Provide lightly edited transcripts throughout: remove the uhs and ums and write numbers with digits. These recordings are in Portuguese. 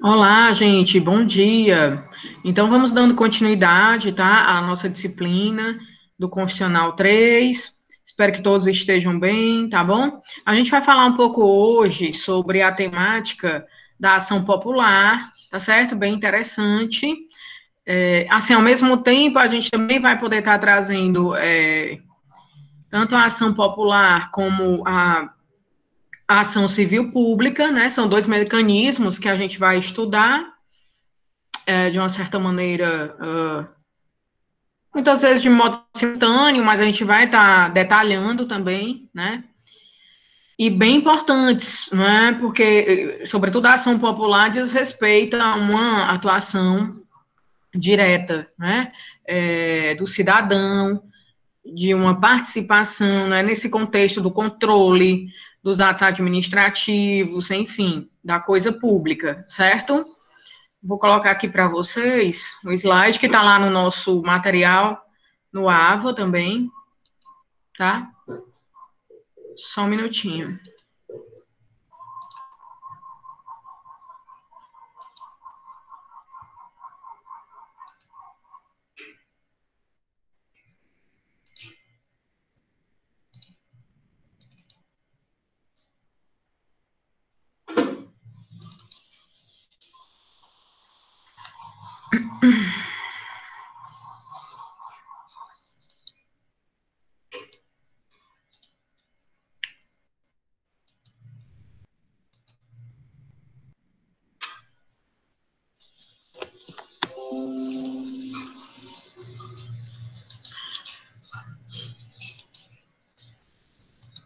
Olá, gente, bom dia. Então, vamos dando continuidade, tá, à nossa disciplina do Constitucional 3. Espero que todos estejam bem, tá bom? A gente vai falar um pouco hoje sobre a temática da ação popular, tá certo? Bem interessante. Assim, ao mesmo tempo, a gente também vai poder estar trazendo tanto a ação popular como a ação civil pública, né? São dois mecanismos que a gente vai estudar de uma certa maneira, muitas vezes de modo simultâneo, mas a gente vai estar detalhando também, né? E bem importantes, né? Porque, sobretudo, a ação popular diz respeito a uma atuação direta, né? Do cidadão, de uma participação, né? Nesse contexto do controle dos atos administrativos, enfim, da coisa pública, certo? Vou colocar aqui para vocês o slide que está lá no nosso material, no AVA também, tá? Só um minutinho.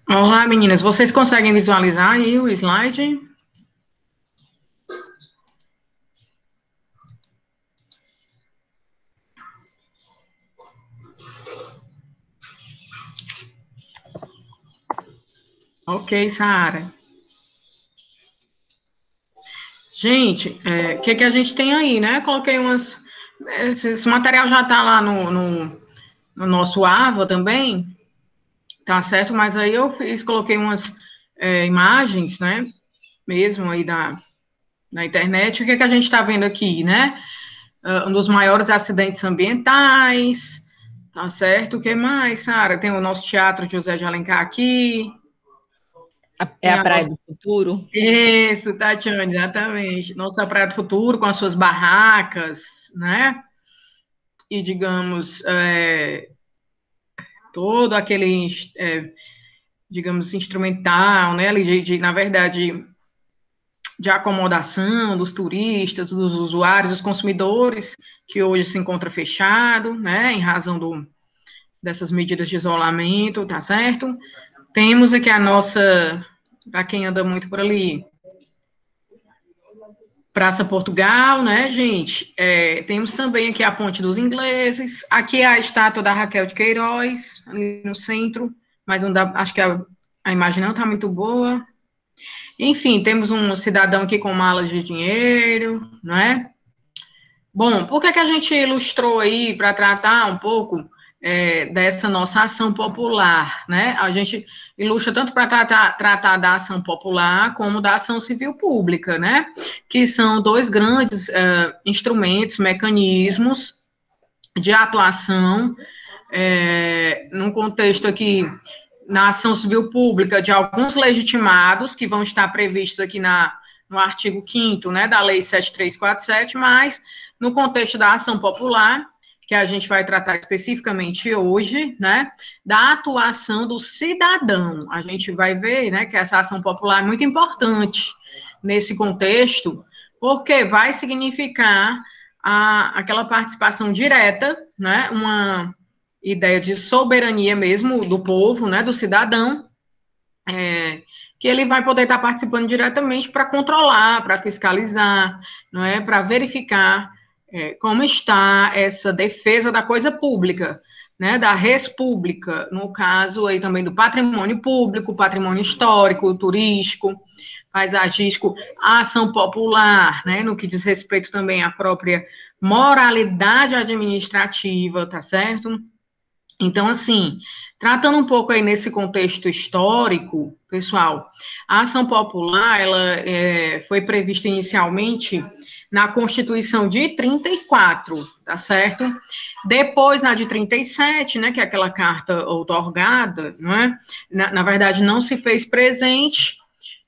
Olá, meninas, vocês conseguem visualizar aí o slide? Ok, Sara. Gente, o que a gente tem aí, né? Coloquei umas. Esse material já está lá no nosso AVA também, tá certo? Mas aí eu coloquei umas imagens, né? Mesmo aí na internet. O que a gente está vendo aqui, né? Um dos maiores acidentes ambientais, tá certo? O que mais, Sara? Tem o nosso Teatro José de Alencar aqui. É Tem a a Praia nossa... do Futuro? Isso, Tatiana, exatamente. Nossa Praia do Futuro, com as suas barracas, né? E, digamos, todo aquele, digamos, instrumental, né? Na verdade, de acomodação dos turistas, dos usuários, dos consumidores, que hoje se encontra fechado, né? Em razão dessas medidas de isolamento, tá certo? Temos aqui a nossa, para quem anda muito por ali, Praça Portugal, né, gente? Temos também aqui a Ponte dos Ingleses, aqui é a estátua da Raquel de Queiroz, ali no centro, mas não dá, acho que a imagem não está muito boa. Enfim, temos um cidadão aqui com mala de dinheiro, não é? Bom, por que a gente ilustrou aí para tratar um pouco dessa nossa ação popular, né? A gente ilustra tanto para tratar da ação popular como da ação civil pública, né? Que são dois grandes instrumentos, mecanismos de atuação num contexto aqui na ação civil pública de alguns legitimados que vão estar previstos aqui no artigo 5º, né, da Lei 7347, mas no contexto da ação popular, que a gente vai tratar especificamente hoje, né, da atuação do cidadão. A gente vai ver, né, que essa ação popular é muito importante nesse contexto, porque vai significar aquela participação direta, né, uma ideia de soberania mesmo do povo, né, do cidadão, que ele vai poder estar participando diretamente para controlar, para fiscalizar, não é, para verificar como está essa defesa da coisa pública, né, da res pública, no caso aí também do patrimônio público, patrimônio histórico, turístico, paisagístico, a ação popular, né, no que diz respeito também à própria moralidade administrativa, tá certo? Então, assim, tratando um pouco aí nesse contexto histórico, pessoal, a ação popular, ela foi prevista inicialmente na Constituição de 34, tá certo? Depois, na de 37, né, que é aquela carta outorgada, não é? Na verdade, não se fez presente.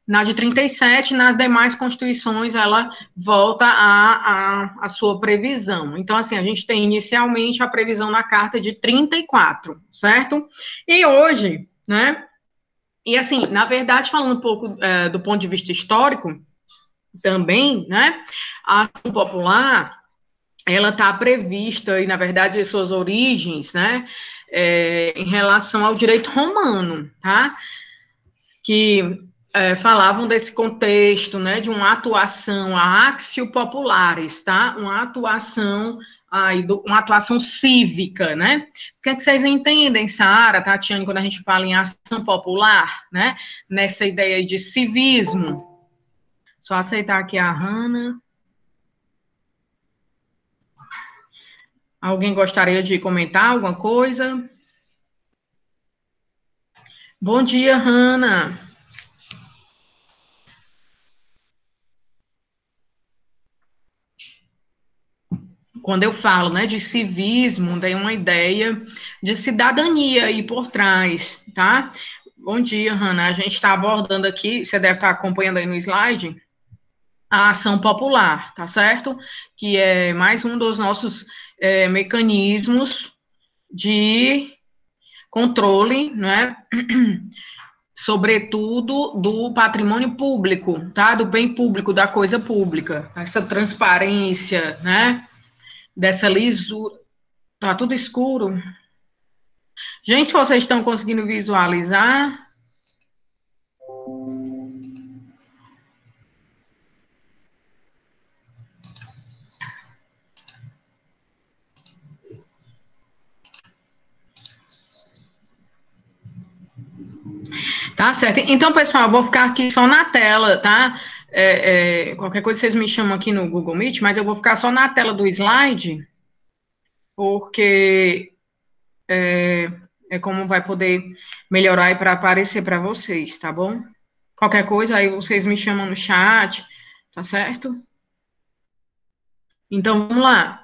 Na de 37, nas demais constituições, ela volta a sua previsão. Então, assim, a gente tem inicialmente a previsão na Carta de 34, certo? E hoje, né? E assim, na verdade, falando um pouco do ponto de vista histórico, também, né? A ação popular, ela está prevista, e na verdade, suas origens, né? Em relação ao direito romano, tá? Que falavam desse contexto, né, de uma atuação, a axio populares, tá? Uma atuação uma atuação cívica, né? O que é que vocês entendem, Sara, Tatiane, quando a gente fala em ação popular, né? Nessa ideia de civismo. Só aceitar aqui a Hanna. Alguém gostaria de comentar alguma coisa? Bom dia, Hanna. Quando eu falo, né, de civismo, tem uma ideia de cidadania aí por trás, tá? Bom dia, Hanna. A gente está abordando aqui, você deve estar acompanhando aí no slide, a ação popular, tá certo? Que é mais um dos nossos mecanismos de controle, né? Sobretudo do patrimônio público, tá? Do bem público, da coisa pública. Essa transparência, né? Dessa lisura. Tá tudo escuro. Gente, vocês estão conseguindo visualizar? Tá certo. Então, pessoal, eu vou ficar aqui só na tela, tá? Qualquer coisa vocês me chamam aqui no Google Meet, mas eu vou ficar só na tela do slide, porque é como vai poder melhorar aí para aparecer para vocês, tá bom? Qualquer coisa aí vocês me chamam no chat, tá certo? Então, vamos lá.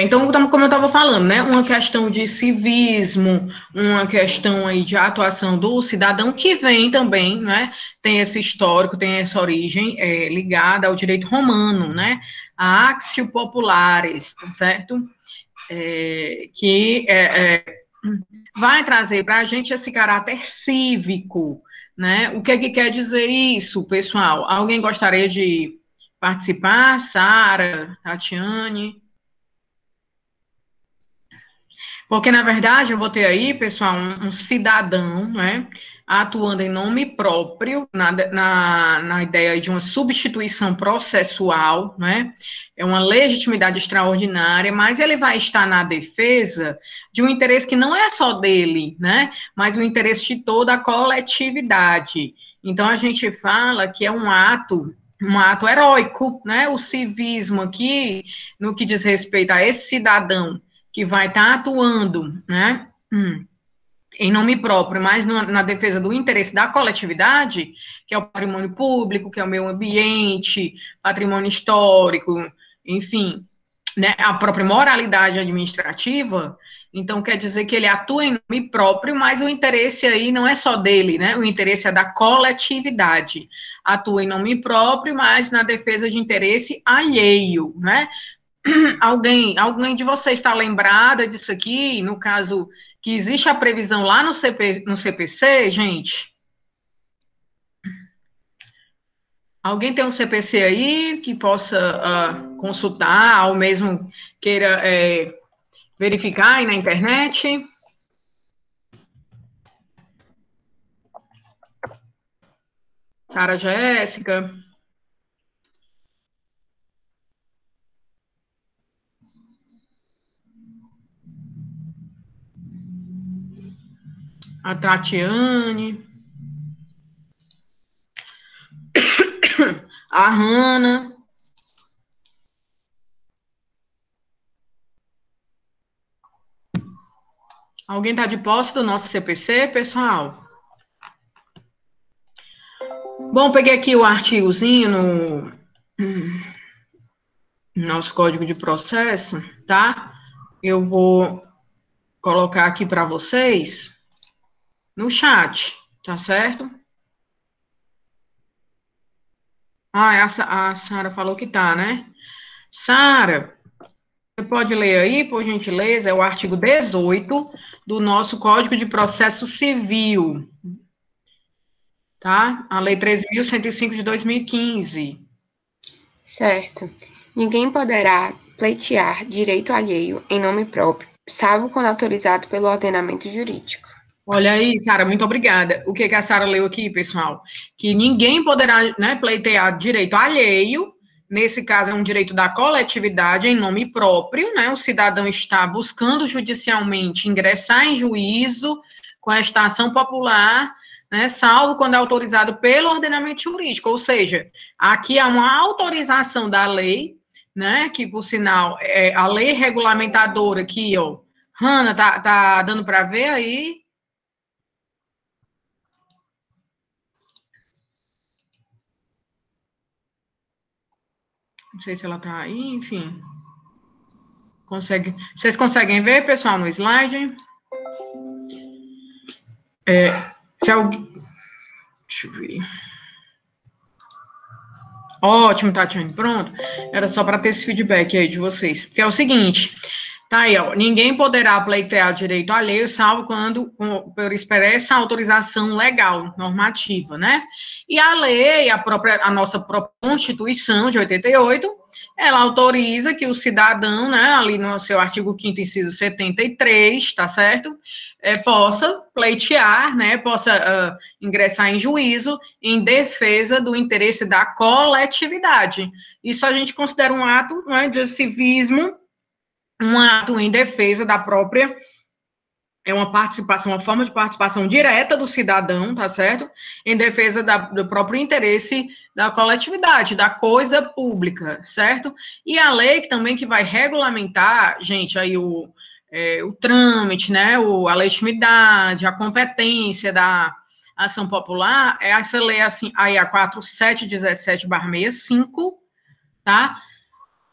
Então, como eu estava falando, né, uma questão de civismo, uma questão aí de atuação do cidadão que vem também, né, tem esse histórico, tem essa origem ligada ao direito romano, né, a Actio Populares, tá certo? Vai trazer para a gente esse caráter cívico, né? O que é que quer dizer isso, pessoal? Alguém gostaria de participar? Sara, Tatiane? Porque, na verdade, eu vou ter aí, pessoal, um cidadão, né, atuando em nome próprio, na ideia de uma substituição processual, né, é uma legitimidade extraordinária, mas ele vai estar na defesa de um interesse que não é só dele, né, mas o interesse de toda a coletividade. Então, a gente fala que é um ato heróico, né, o civismo aqui, no que diz respeito a esse cidadão que vai estar atuando, né, em nome próprio, mas na defesa do interesse da coletividade, que é o patrimônio público, que é o meio ambiente, patrimônio histórico, enfim, né, a própria moralidade administrativa. Então, quer dizer que ele atua em nome próprio, mas o interesse aí não é só dele, né? O interesse é da coletividade. Atua em nome próprio, mas na defesa de interesse alheio, né? Alguém de vocês está lembrada disso aqui? No caso, que existe a previsão lá no CPC, gente? Alguém tem um CPC aí que possa consultar, ou mesmo queira verificar aí na internet? Sara Jéssica, a Tatiane, a Hanna. Alguém está de posse do nosso CPC, pessoal? Bom, peguei aqui o artigozinho no nosso código de processo, tá? Eu vou colocar aqui para vocês no chat, tá certo? Ah, a Sara falou que tá, né? Sara, você pode ler aí, por gentileza? É o artigo 18 do nosso Código de Processo Civil, tá? A Lei 3.105 de 2015. Certo. Ninguém poderá pleitear direito alheio em nome próprio, salvo quando autorizado pelo ordenamento jurídico. Olha aí, Sara, muito obrigada. O que a Sara leu aqui, pessoal? Que ninguém poderá, né, pleitear direito alheio, nesse caso é um direito da coletividade em nome próprio, né? O cidadão está buscando judicialmente ingressar em juízo com esta ação popular, né, salvo quando é autorizado pelo ordenamento jurídico, ou seja, aqui há uma autorização da lei, né, que por sinal é a lei regulamentadora aqui, ó. Hanna, tá dando para ver aí? Não sei se ela tá aí, enfim. Vocês conseguem ver, pessoal, no slide? Se alguém. Deixa eu ver. Ótimo, Tatiane. Pronto. Era só para ter esse feedback aí de vocês. Que é o seguinte. Tá aí, ó. Ninguém poderá pleitear direito alheio, salvo quando por expressa autorização legal, normativa, né? E a lei, a nossa própria Constituição de 88, ela autoriza que o cidadão, né, ali no seu artigo 5º, inciso 73, tá certo? Possa pleitear, né, possa ingressar em juízo em defesa do interesse da coletividade. Isso a gente considera um ato, né, de civismo, um ato em defesa da própria, é uma participação, uma forma de participação direta do cidadão, tá certo? Em defesa do próprio interesse da coletividade, da coisa pública, certo? E a lei também que vai regulamentar, gente, aí o trâmite, né, a legitimidade, a competência da ação popular, é essa lei, assim, aí a 4717/65, tá?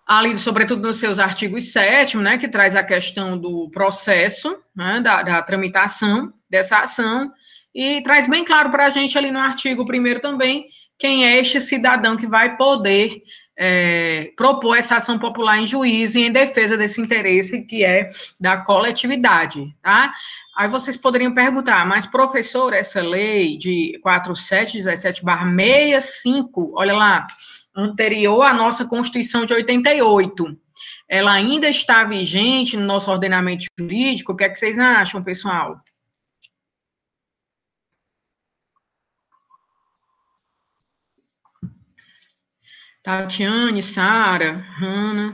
Ali, sobretudo nos seus artigos 7º, né, que traz a questão do processo, né, da tramitação dessa ação, e traz bem claro para a gente ali no artigo 1º também, quem é este cidadão que vai poder propor essa ação popular em juízo e em defesa desse interesse que é da coletividade, tá? Aí vocês poderiam perguntar, mas professor, essa lei de 4717/65, olha lá, anterior à nossa Constituição de 88, ela ainda está vigente no nosso ordenamento jurídico? O que é que vocês acham, pessoal? Tatiane, Sara, Hanna.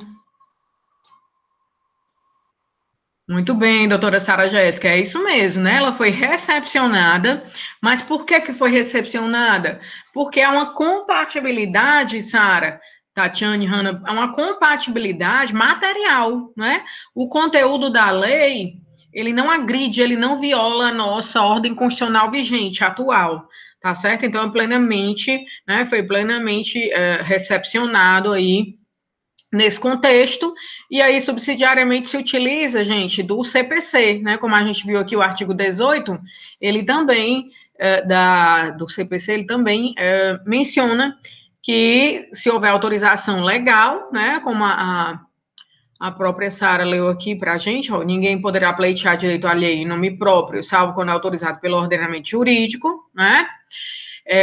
Muito bem, doutora Sara Jéssica, é isso mesmo, né? Ela foi recepcionada, mas por que foi recepcionada? Porque há uma compatibilidade, Sara, Tatiane, Hanna, há uma compatibilidade material, né? O conteúdo da lei, ele não agride, ele não viola a nossa ordem constitucional vigente, atual, tá certo? Então, foi plenamente recepcionado aí, nesse contexto, e aí subsidiariamente se utiliza, gente, do CPC, né, como a gente viu aqui o artigo 18, ele também, do CPC, ele também menciona que se houver autorização legal, né, como a própria Sara leu aqui para a gente, ó, ninguém poderá pleitear direito alheio em nome próprio, salvo quando é autorizado pelo ordenamento jurídico, né,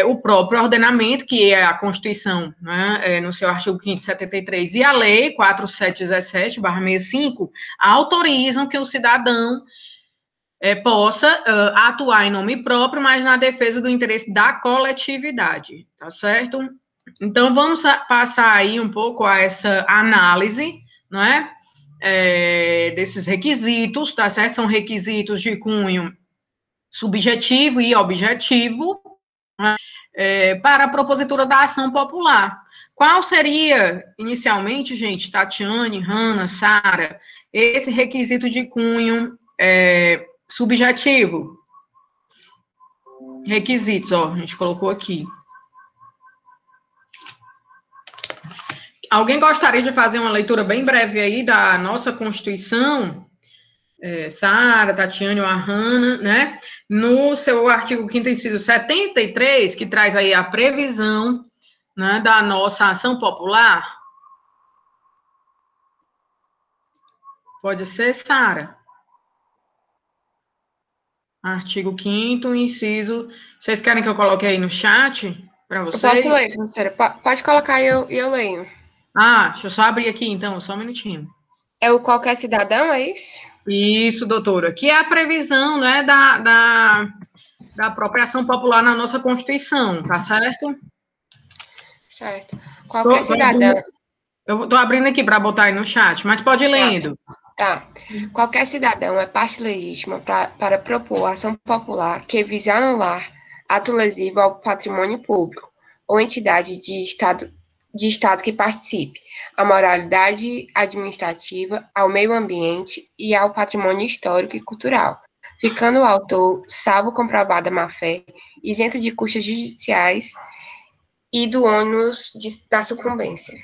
o próprio ordenamento, que é a Constituição, né, no seu artigo 5º, 73, e a Lei 4717/65, autorizam que o cidadão possa atuar em nome próprio, mas na defesa do interesse da coletividade, tá certo? Então, vamos passar aí um pouco a essa análise, né, desses requisitos, tá certo? São requisitos de cunho subjetivo e objetivo, para a propositura da ação popular. Qual seria, inicialmente, gente, Tatiane, Hanna, Sara, esse requisito de cunho Subjetivo. Requisitos, ó, a gente colocou aqui. Alguém gostaria de fazer uma leitura bem breve aí da nossa Constituição? Sara, Tatiane ou a Hanna, né? No seu artigo 5º, inciso 73, que traz aí a previsão, né, da nossa ação popular. Pode ser, Sara? Artigo 5º, inciso... Vocês querem que eu coloque aí no chat para vocês? Eu posso ler, professora. Pode colocar e eu leio. Deixa eu só abrir aqui, então, só um minutinho. É o qualquer cidadão, é isso? Isso, doutora. Que é a previsão, né, da própria ação popular na nossa Constituição, tá certo? Certo. Qualquer cidadão... Eu estou abrindo aqui para botar aí no chat, mas pode ir lendo. Tá. Qualquer cidadão é parte legítima para propor ação popular que vise anular ato lesivo ao patrimônio público ou entidade de Estado que participe, à moralidade administrativa, ao meio ambiente e ao patrimônio histórico e cultural, ficando o autor, salvo comprovada má-fé, isento de custas judiciais e do ônus da sucumbência.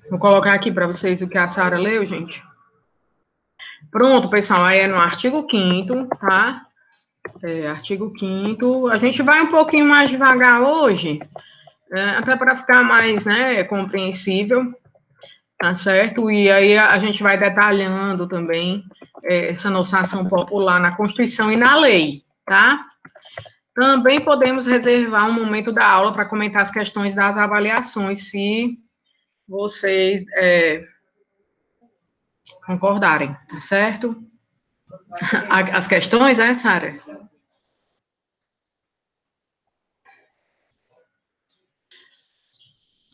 Vou colocar aqui para vocês o que a Sara leu, gente. Pronto, pessoal, aí é no artigo 5º, tá? Artigo 5º. A gente vai um pouquinho mais devagar hoje, até para ficar mais, né, compreensível, tá certo? E aí a gente vai detalhando também essa nossa ação popular na Constituição e na lei, tá? Também podemos reservar um momento da aula para comentar as questões das avaliações, se vocês concordarem, tá certo? As questões, Sara?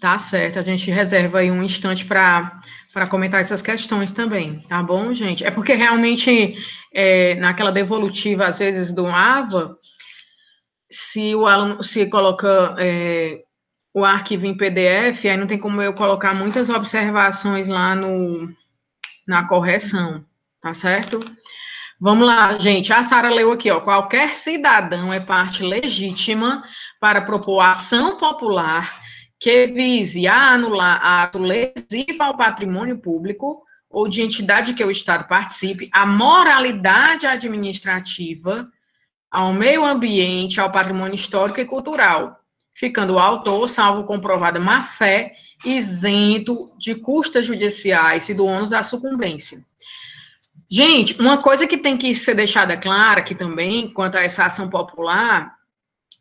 Tá certo, a gente reserva aí um instante para comentar essas questões também, tá bom, gente? É porque realmente, naquela devolutiva, às vezes, do AVA, se o aluno coloca o arquivo em PDF, aí não tem como eu colocar muitas observações lá na correção, tá certo? Vamos lá, gente. A Sara leu aqui, ó. Qualquer cidadão é parte legítima para propor ação popular que vise a anular ato lesivo ao patrimônio público ou de entidade que o Estado participe, a moralidade administrativa, ao meio ambiente, ao patrimônio histórico e cultural, ficando o autor, salvo comprovada má-fé, isento de custas judiciais e do ônus da sucumbência. Gente, uma coisa que tem que ser deixada clara aqui também, quanto a essa ação popular,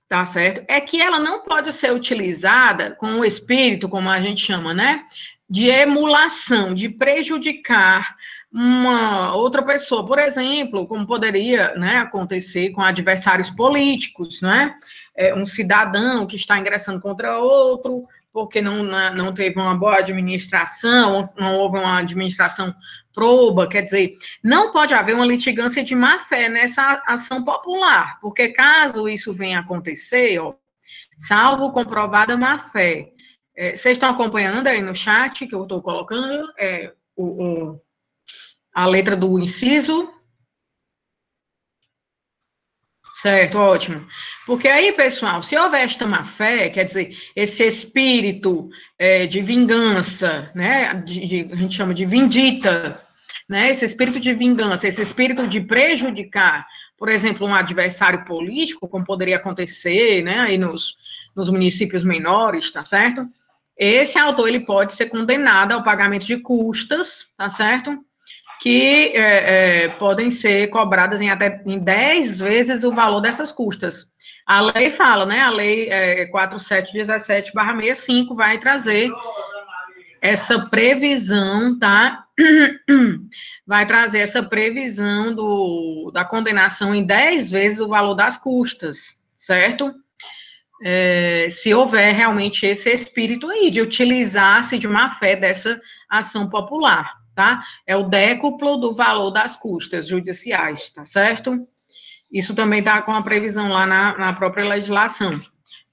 tá certo? É que ela não pode ser utilizada com o espírito, como a gente chama, né? De emulação, de prejudicar uma outra pessoa. Por exemplo, como poderia, né, acontecer com adversários políticos, né? Um cidadão que está ingressando contra outro, porque não teve uma boa administração, não houve uma administração proba, quer dizer, não pode haver uma litigância de má-fé nessa ação popular, porque caso isso venha a acontecer, ó, salvo comprovada má-fé, vocês estão acompanhando aí no chat que eu estou colocando a letra do inciso? Certo, ótimo. Porque aí, pessoal, se houver esta má-fé, quer dizer, esse espírito de vingança, né, a gente chama de vindita, né, esse espírito de vingança, esse espírito de prejudicar, por exemplo, um adversário político, como poderia acontecer, né, aí nos municípios menores, tá certo? Esse autor, ele pode ser condenado ao pagamento de custas, tá certo? Que podem ser cobradas em até 10 vezes o valor dessas custas. A lei fala, né, a lei 4717/65 vai trazer essa previsão, tá? Vai trazer essa previsão da condenação em 10 vezes o valor das custas, certo? Se houver realmente esse espírito aí, de utilizar-se de má-fé dessa ação popular, tá? É o décuplo do valor das custas judiciais, tá certo? Isso também está com a previsão lá na própria legislação.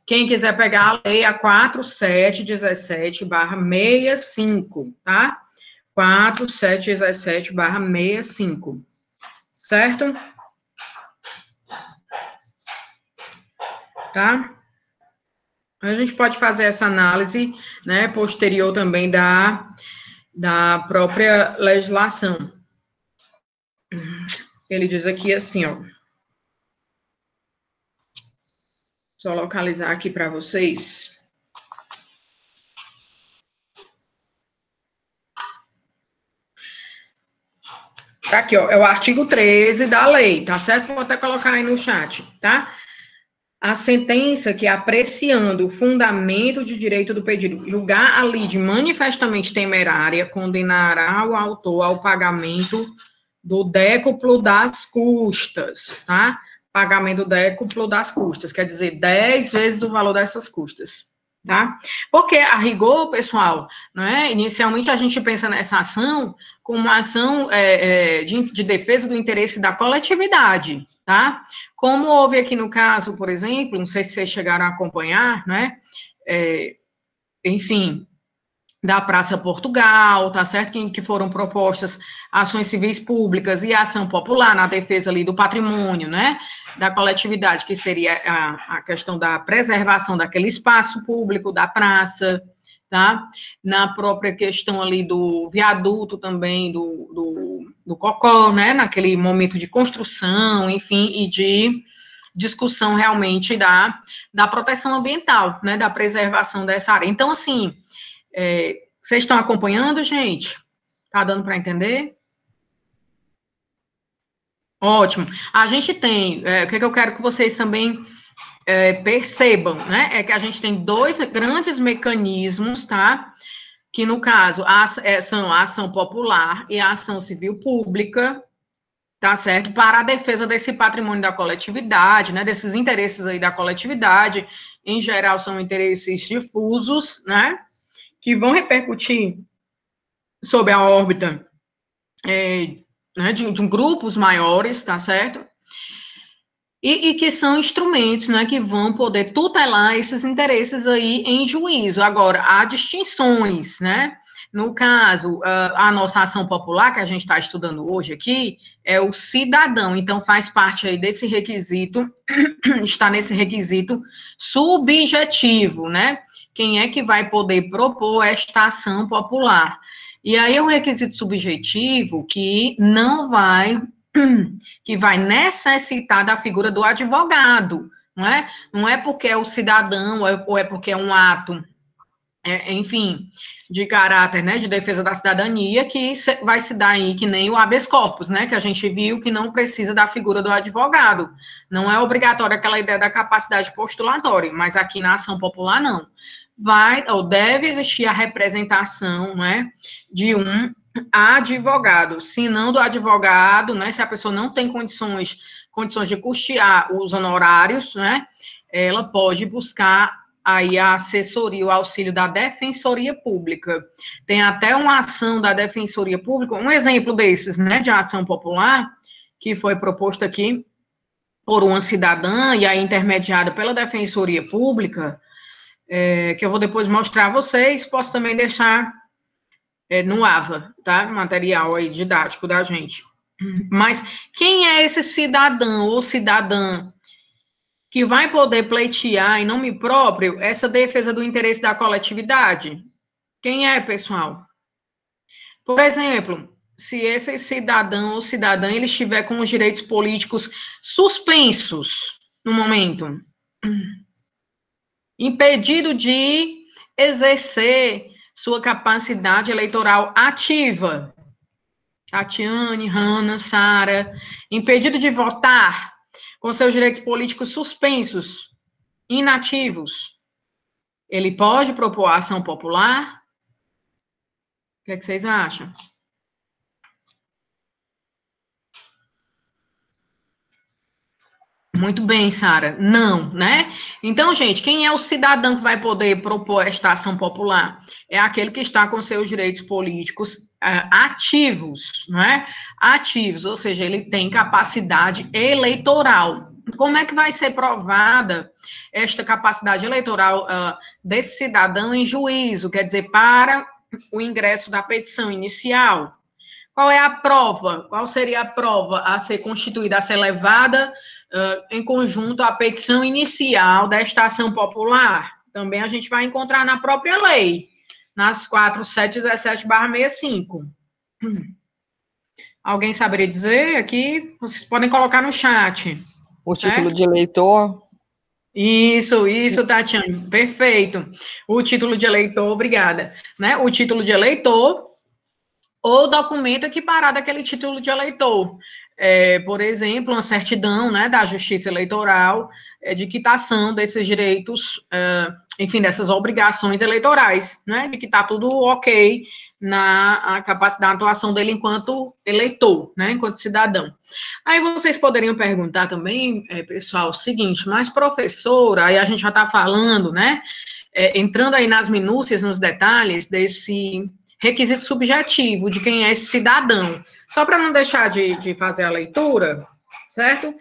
Quem quiser pegar a lei, a 4717/65, tá? 4717/65, certo? Tá? A gente pode fazer essa análise, né, posterior também da própria legislação. Ele diz aqui assim, ó. Só localizar aqui para vocês. Tá aqui, ó, é o artigo 13 da lei, tá certo? Vou até colocar aí no chat, tá? A sentença que, apreciando o fundamento de direito do pedido, julgar a lide manifestamente temerária, condenará o autor ao pagamento do décuplo das custas, tá? Pagamento décuplo das custas, quer dizer, 10 vezes o valor dessas custas, tá? Porque, a rigor, pessoal, né, inicialmente a gente pensa nessa ação como uma ação de defesa do interesse da coletividade, tá? Como houve aqui no caso, por exemplo, não sei se vocês chegaram a acompanhar, né? Enfim, da Praça Portugal, tá certo? Que foram propostas ações civis públicas e ação popular na defesa ali do patrimônio, né? Da coletividade, que seria a questão da preservação daquele espaço público, da praça, tá? Na própria questão ali do viaduto também, do Cocó, né? Naquele momento de construção, enfim, e de discussão realmente da proteção ambiental, né? Da preservação dessa área. Então, assim, vocês estão acompanhando, gente? Tá dando para entender? Ótimo. A gente tem, o que eu quero que vocês também percebam, né? É que a gente tem dois grandes mecanismos, tá? Que, no caso, são a ação popular e a ação civil pública, tá certo? Para a defesa desse patrimônio da coletividade, né? Desses interesses aí da coletividade. Em geral, são interesses difusos, né? Que vão repercutir sobre a órbita né, de grupos maiores, tá certo? E que são instrumentos, né, que vão poder tutelar esses interesses aí em juízo. Agora, há distinções, né? No caso, a nossa ação popular, que a gente está estudando hoje aqui, é o cidadão, então faz parte aí desse requisito, está nesse requisito subjetivo, né? Quem é que vai poder propor esta ação popular? E aí é um requisito subjetivo que vai necessitar da figura do advogado, não é? Não é porque é o cidadão, ou é porque é um ato, enfim, de caráter, né, de defesa da cidadania, que vai se dar aí que nem o habeas corpus, né, que a gente viu que não precisa da figura do advogado. Não é obrigatória aquela ideia da capacidade postulatória, mas aqui na ação popular não. Vai ou deve existir a representação, né, de um advogado, se não do advogado, né, se a pessoa não tem condições de custear os honorários, né, ela pode buscar aí a assessoria, o auxílio da Defensoria Pública. Tem até uma ação da Defensoria Pública, um exemplo desses, né, de ação popular, que foi proposto aqui por uma cidadã e aí intermediada pela Defensoria Pública, que eu vou depois mostrar a vocês, posso também deixar no AVA, tá? Material aí didático da gente. Mas quem é esse cidadão ou cidadã que vai poder pleitear em nome próprio essa defesa do interesse da coletividade? Quem é, pessoal? Por exemplo, se esse cidadão ou cidadã ele estiver com os direitos políticos suspensos no momento, impedido de exercer sua capacidade eleitoral ativa. Tatiane, Hanna, Sara, impedido de votar, com seus direitos políticos suspensos, inativos. Ele pode propor ação popular? O que é que vocês acham? Muito bem, Sara. Não, né? Então, gente, quem é o cidadão que vai poder propor esta ação popular? É aquele que está com seus direitos políticos ativos, né? Ativos, ou seja, ele tem capacidade eleitoral. Como é que vai ser provada esta capacidade eleitoral desse cidadão em juízo? Quer dizer, para o ingresso da petição inicial. Qual é a prova? Qual seria a prova a ser constituída, a ser levada em conjunto à petição inicial desta ação popular? Também a gente vai encontrar na própria lei, nas 4717/65. Alguém saberia dizer aqui? Vocês podem colocar no chat. O certo? título de eleitor. Isso, Tatiane, perfeito. O título de eleitor, obrigada. Né? O título de eleitor ou documento equiparado àquele título de eleitor. Por exemplo, uma certidão, né, da Justiça Eleitoral de quitação desses direitos, enfim, dessas obrigações eleitorais, né, de que está tudo ok na capacidade de atuação dele enquanto eleitor, né, enquanto cidadão. Aí vocês poderiam perguntar também, pessoal, o seguinte, mas professora, aí a gente já está falando, né, entrando aí nas minúcias, nos detalhes desse requisito subjetivo de quem é esse cidadão. Só para não deixar de fazer a leitura, certo?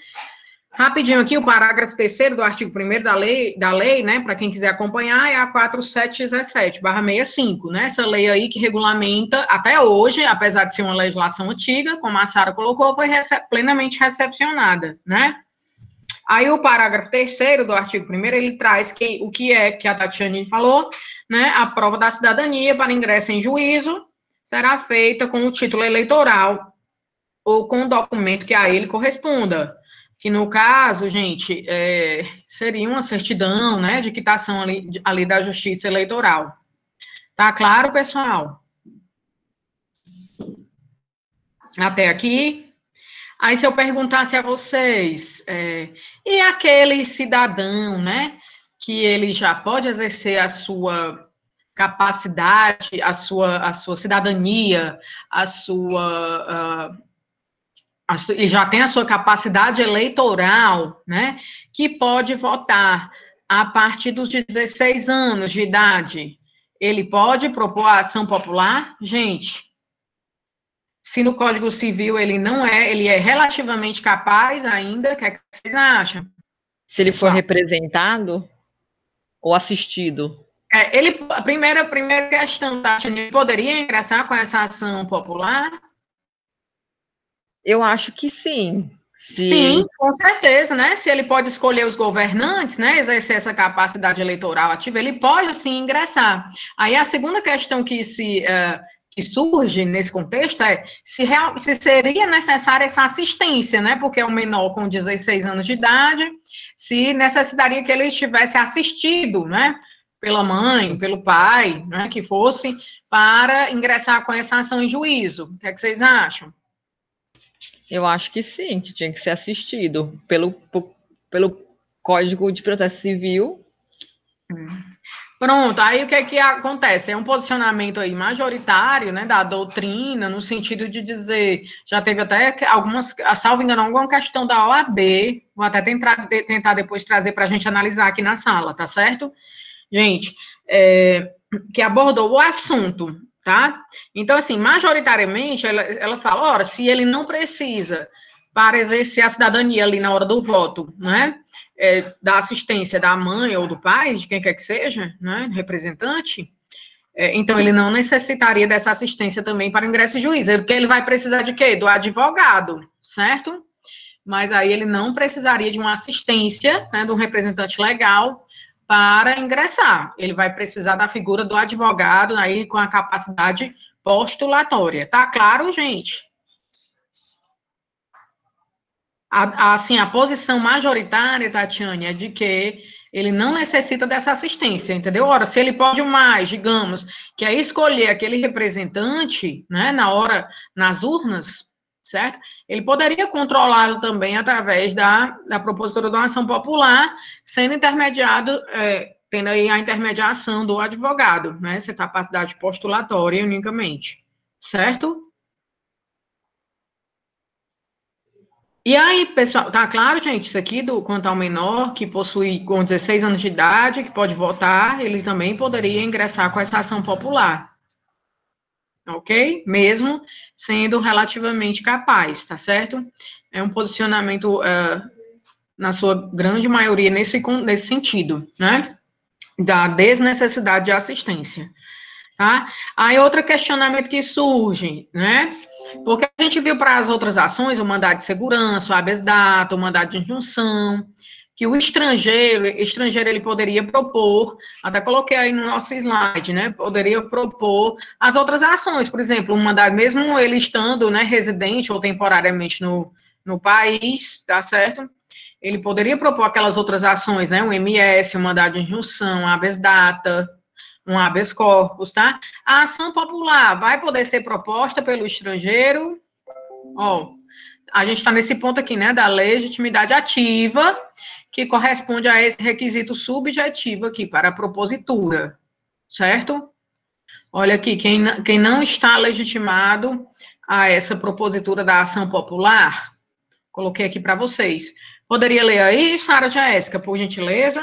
Rapidinho aqui, o parágrafo 3º do artigo 1º da lei, né, para quem quiser acompanhar, é a 4717/65, né, essa lei aí que regulamenta, até hoje, apesar de ser uma legislação antiga, como a Sara colocou, foi plenamente recepcionada, né? Aí o parágrafo 3º do artigo 1º, ele traz o que é que a Tatiane falou, né, a prova da cidadania para ingresso em juízo será feita com o título eleitoral ou com o documento que a ele corresponda, que no caso, gente, seria uma certidão, né, de quitação ali da Justiça Eleitoral. Tá claro, pessoal? Até aqui? Aí, se eu perguntasse a vocês, e aquele cidadão, né, que ele já pode exercer a sua capacidade, a sua cidadania, e já tem a sua capacidade eleitoral, né, que pode votar a partir dos 16 anos de idade, ele pode propor a ação popular? Gente, se no Código Civil ele não é, ele é relativamente capaz ainda, o que é que vocês acham? Se ele for representado ou assistido? A primeira questão, tá? Ele poderia ingressar com essa ação popular? Eu acho que sim. Sim, com certeza, né? Se ele pode escolher os governantes, né? Exercer essa capacidade eleitoral ativa, ele pode, sim, ingressar. Aí a segunda questão que surge nesse contexto é se seria necessária essa assistência, né? Porque é um menor com 16 anos de idade, se necessitaria que ele estivesse assistido, né? Pela mãe, pelo pai, né? Que fosse para ingressar com essa ação em juízo. O que é que vocês acham? Eu acho que sim, que tinha que ser assistido pelo Código de Processo Civil. Pronto, aí o que é que acontece? É um posicionamento aí majoritário, né, da doutrina, no sentido de dizer, já teve até algumas, salvo engano, alguma questão da OAB, vou até tentar depois trazer para a gente analisar aqui na sala, tá certo? Gente, que abordou o assunto, tá? Então, assim, majoritariamente, ela fala, ora, se ele não precisa para exercer a cidadania ali na hora do voto, né, da assistência da mãe ou do pai, de quem quer que seja, né, representante, então ele não necessitaria dessa assistência também para ingresso em juízo, porque ele vai precisar de quê? Do advogado, certo? Mas aí ele não precisaria de uma assistência, né, de um representante legal para ingressar. Ele vai precisar da figura do advogado aí com a capacidade postulatória. Tá claro, gente? Assim, a posição majoritária, Tatiane, é de que ele não necessita dessa assistência, entendeu? Ora, se ele pode mais, digamos, que é escolher aquele representante, né, nas urnas, certo? Ele poderia controlá-lo também através da propositura de uma ação popular, sendo intermediado, tendo aí a intermediação do advogado, né, essa capacidade postulatória unicamente, certo? E aí, pessoal, tá claro, gente, isso aqui quanto ao menor que possui com 16 anos de idade, que pode votar, ele também poderia ingressar com essa ação popular. Ok? Mesmo sendo relativamente capaz, tá certo? É um posicionamento, na sua grande maioria, nesse sentido, né? Da desnecessidade de assistência. tá? Aí outro questionamento que surge, né? Porque a gente viu para as outras ações, o mandado de segurança, o habeas data, o mandado de injunção, que o estrangeiro ele poderia propor, até coloquei aí no nosso slide, né? Poderia propor as outras ações, por exemplo, um mandado, mesmo ele estando, né, residente ou temporariamente no país, tá certo? Ele poderia propor aquelas outras ações, né? Um MS, um mandado de injunção, um habeas data, um habeas corpus, tá? A ação popular vai poder ser proposta pelo estrangeiro, ó, a gente está nesse ponto aqui, né, da legitimidade ativa, que corresponde a esse requisito subjetivo aqui, para a propositura, certo? Olha aqui, quem não está legitimado a essa propositura da ação popular, coloquei aqui para vocês. Poderia ler aí, Sara Jéssica, por gentileza?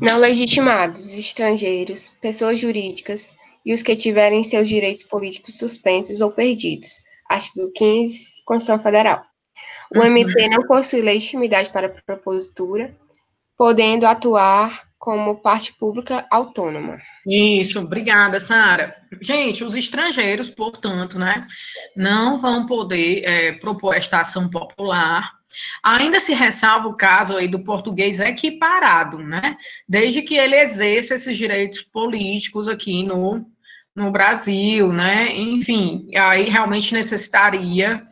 Não legitimados, estrangeiros, pessoas jurídicas e os que tiverem seus direitos políticos suspensos ou perdidos. Artigo 15, Constituição Federal. O MP não possui legitimidade para propositura, podendo atuar como parte pública autônoma. Isso, obrigada, Sara. Gente, os estrangeiros, portanto, né, não vão poder propor esta ação popular. Ainda se ressalva o caso aí do português equiparado, né, desde que ele exerça esses direitos políticos aqui no Brasil, né, enfim, aí realmente necessitaria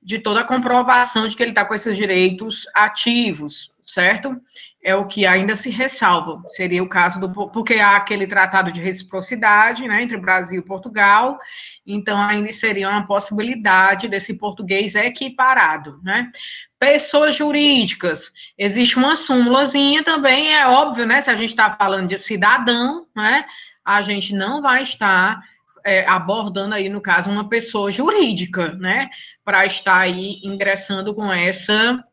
de toda a comprovação de que ele está com esses direitos ativos, certo? É o que ainda se ressalva. Seria o caso porque há aquele tratado de reciprocidade, né, entre Brasil e Portugal, então ainda seria uma possibilidade desse português equiparado, né? Pessoas jurídicas, existe uma súmulazinha também, é óbvio, né, se a gente está falando de cidadão, né, a gente não vai estar abordando aí, no caso, uma pessoa jurídica, né, para estar aí ingressando com essa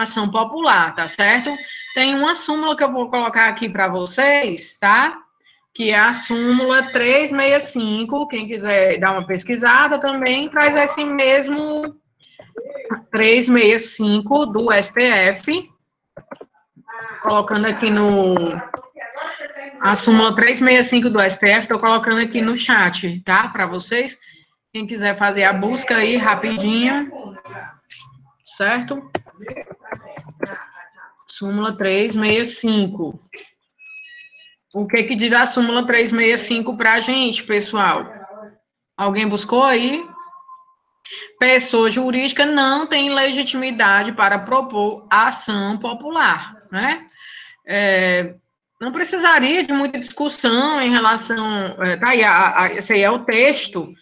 ação popular, tá certo? Tem uma súmula que eu vou colocar aqui para vocês, tá? Que é a súmula 365, quem quiser dar uma pesquisada também, traz esse mesmo 365 do STF, colocando aqui a súmula 365 do STF, estou colocando aqui no chat, tá? Para vocês, quem quiser fazer a busca aí rapidinho, certo? Súmula 365. O que diz a súmula 365 para a gente, pessoal? Alguém buscou aí? Pessoa jurídica não tem legitimidade para propor ação popular, né? Não precisaria de muita discussão em relação... tá aí, esse aí é o texto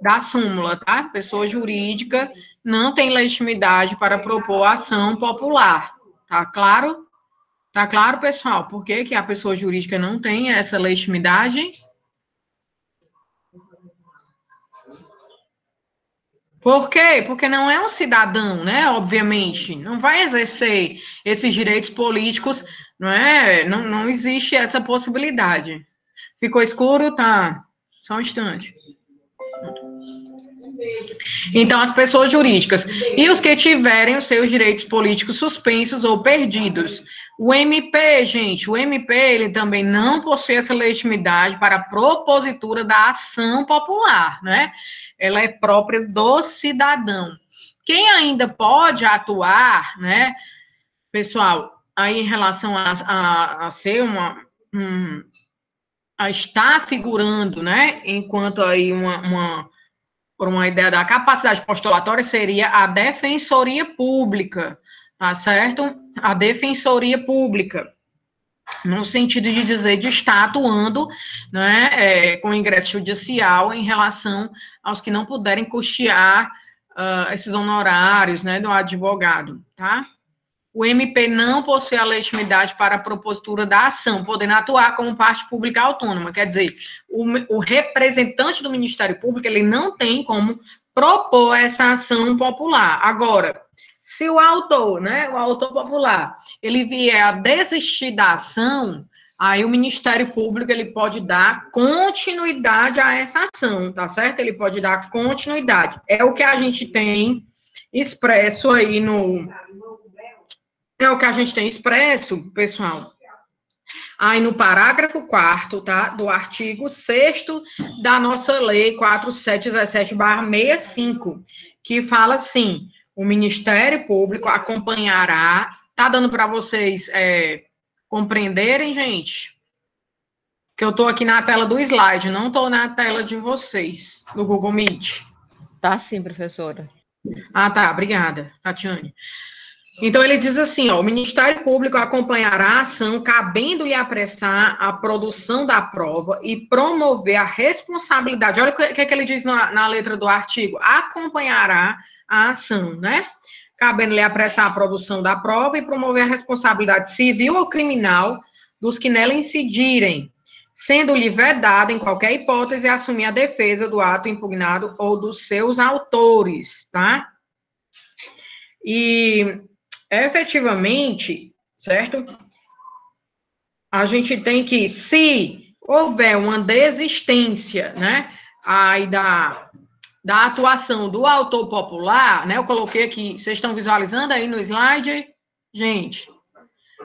da súmula, tá? Pessoa jurídica não tem legitimidade para propor ação popular. Tá claro? Tá claro, pessoal? Por que a pessoa jurídica não tem essa legitimidade? Por quê? Porque não é um cidadão, né? Obviamente. Não vai exercer esses direitos políticos, não é? Não existe essa possibilidade. Ficou escuro? Tá. Só um instante. Então, as pessoas jurídicas e os que tiverem os seus direitos políticos suspensos ou perdidos. O MP, gente, o MP, ele também não possui essa legitimidade para a propositura da ação popular, né? Ela é própria do cidadão. Quem ainda pode atuar, né, pessoal, aí em relação a ser a estar figurando, né, enquanto aí por uma ideia da capacidade postulatória, seria a Defensoria Pública, tá certo? A Defensoria Pública, no sentido de dizer de estar atuando, né, com ingresso judicial em relação aos que não puderem custear esses honorários, né, do advogado, tá? O MP não possui a legitimidade para a propositura da ação, podendo atuar como parte pública autônoma. Quer dizer, o representante do Ministério Público, ele não tem como propor essa ação popular. Agora, se o autor, né, o autor popular, ele vier a desistir da ação, aí o Ministério Público, ele pode dar continuidade a essa ação, tá certo? Ele pode dar continuidade. É o que a gente tem expresso aí É o que a gente tem expresso, pessoal, Aí, no parágrafo 4º, tá, do artigo 6º da nossa lei 4717/65, que fala assim, o Ministério Público acompanhará, tá dando para vocês compreenderem, gente? Que eu estou aqui na tela do slide, não estou na tela de vocês, do Google Meet. Tá sim, professora. Ah, tá, obrigada, Tatiane. Então, ele diz assim, ó, o Ministério Público acompanhará a ação, cabendo-lhe apressar a produção da prova e promover a responsabilidade. Olha o que ele diz na letra do artigo. Acompanhará a ação, né? Cabendo-lhe apressar a produção da prova e promover a responsabilidade civil ou criminal dos que nela incidirem, sendo-lhe vedado, em qualquer hipótese, assumir a defesa do ato impugnado ou dos seus autores, tá? E, efetivamente, certo? A gente tem que, se houver uma desistência, né, aí da atuação do autor popular, né, eu coloquei aqui, vocês estão visualizando aí no slide, gente,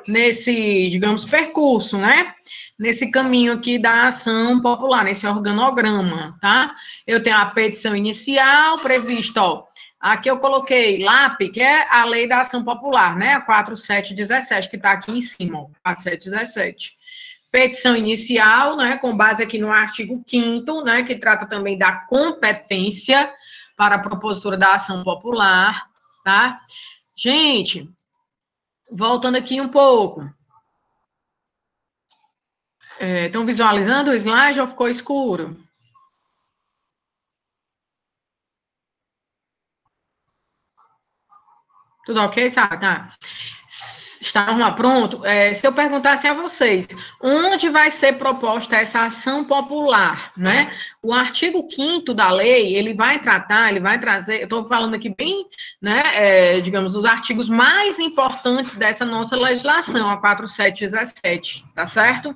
nesse, digamos, percurso, né, nesse caminho aqui da ação popular, nesse organograma, tá? Eu tenho a petição inicial prevista, ó, aqui eu coloquei LAP, que é a Lei da Ação Popular, né, a 4717, que está aqui em cima, ó, 4717. Petição inicial, né, com base aqui no artigo 5º, né, que trata também da competência para a propositura da ação popular, tá? Gente, voltando aqui um pouco. Estão visualizando o slide ou ficou escuro? Tudo ok, sabe? Tá. Está pronto? Se eu perguntasse a vocês, onde vai ser proposta essa ação popular, né? O artigo 5º da lei, ele vai trazer, eu estou falando aqui bem, né, digamos, os artigos mais importantes dessa nossa legislação, a 4717, tá certo?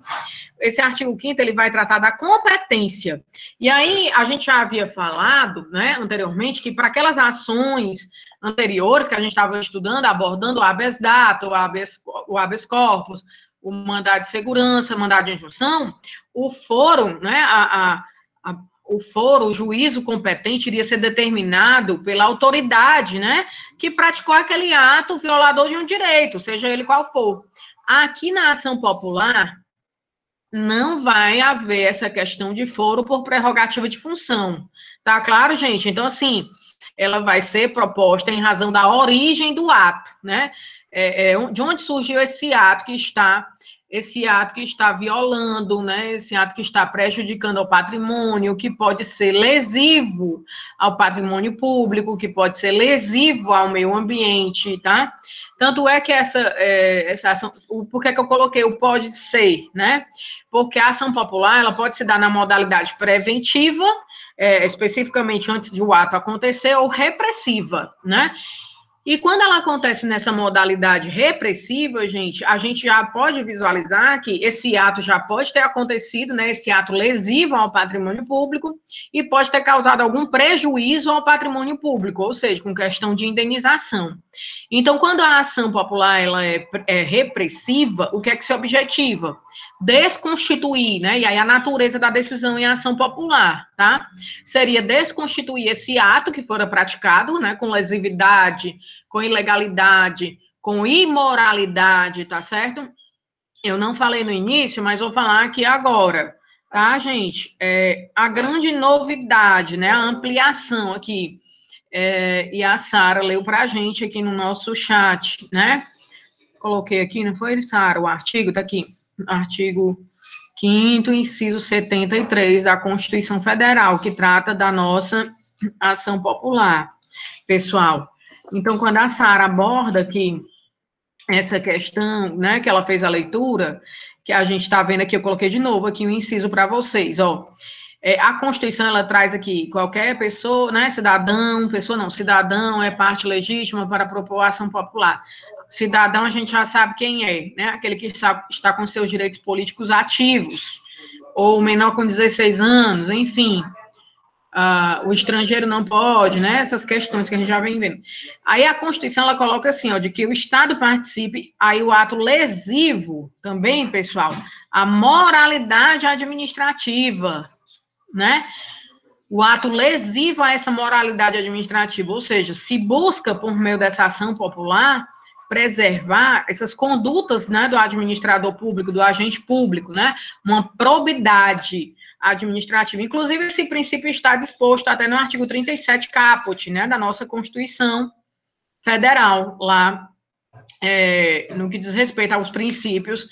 Esse artigo 5º, ele vai tratar da competência. E aí, a gente já havia falado, né, anteriormente, que para aquelas ações anteriores que a gente estava estudando, abordando o habeas data, o habeas corpus, o mandado de segurança, o mandado de injunção, o foro, né, o foro, o juízo competente iria ser determinado pela autoridade, né, que praticou aquele ato violador de um direito, seja ele qual for. Aqui na ação popular, não vai haver essa questão de foro por prerrogativa de função. Tá claro, gente? Então, assim, ela vai ser proposta em razão da origem do ato, né? De onde surgiu esse ato que está violando, né? Esse ato que está prejudicando ao patrimônio, que pode ser lesivo ao patrimônio público, que pode ser lesivo ao meio ambiente, tá? Tanto é que essa ação, por que eu coloquei o pode ser, né? Porque a ação popular, ela pode se dar na modalidade preventiva, especificamente antes de o ato acontecer, ou repressiva, né? E quando ela acontece nessa modalidade repressiva, gente, a gente já pode visualizar que esse ato já pode ter acontecido, né, esse ato lesivo ao patrimônio público, e pode ter causado algum prejuízo ao patrimônio público, ou seja, com questão de indenização. Então, quando a ação popular ela é repressiva, o que é que se objetiva? Desconstituir, né, e aí a natureza da decisão em ação popular, tá? Seria desconstituir esse ato que fora praticado, né, com lesividade, com ilegalidade, com imoralidade, tá certo? Eu não falei no início, mas vou falar aqui agora, tá, gente? A grande novidade, né, a ampliação aqui, e a Sara leu para a gente aqui no nosso chat, né? Coloquei aqui, não foi, Sara? O artigo tá aqui. Artigo 5º, inciso 73 da Constituição Federal, que trata da nossa ação popular, pessoal. Então, quando a Sara aborda aqui essa questão, né, que ela fez a leitura, que a gente está vendo aqui, eu coloquei de novo aqui um inciso para vocês, ó. A Constituição, ela traz aqui qualquer pessoa, né, cidadão é parte legítima para propor ação popular. Cidadão, a gente já sabe quem é, né? Aquele que está com seus direitos políticos ativos, ou menor com 16 anos, enfim. O estrangeiro não pode, né? Essas questões que a gente já vem vendo. Aí a Constituição, ela coloca assim, ó, de que o Estado participe, aí o ato lesivo também, pessoal, a moralidade administrativa, né? O ato lesivo a essa moralidade administrativa, ou seja, se busca, por meio dessa ação popular, preservar essas condutas, né, do administrador público, do agente público, né, uma probidade administrativa. Inclusive, esse princípio está disposto até no artigo 37 caput, né, da nossa Constituição Federal, lá, no que diz respeito aos princípios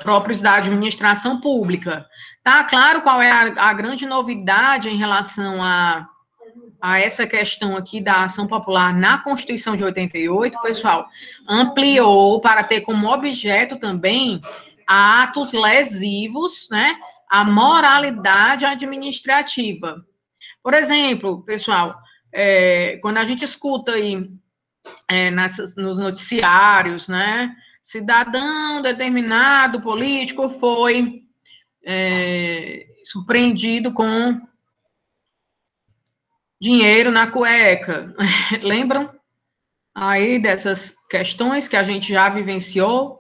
próprios da administração pública. Tá claro qual é a grande novidade em relação a essa questão aqui da ação popular na Constituição de 88, pessoal? Ampliou para ter como objeto também atos lesivos, né, a moralidade administrativa. Por exemplo, pessoal, quando a gente escuta aí nos noticiários, né, cidadão determinado político foi surpreendido com dinheiro na cueca. Lembram aí dessas questões que a gente já vivenciou,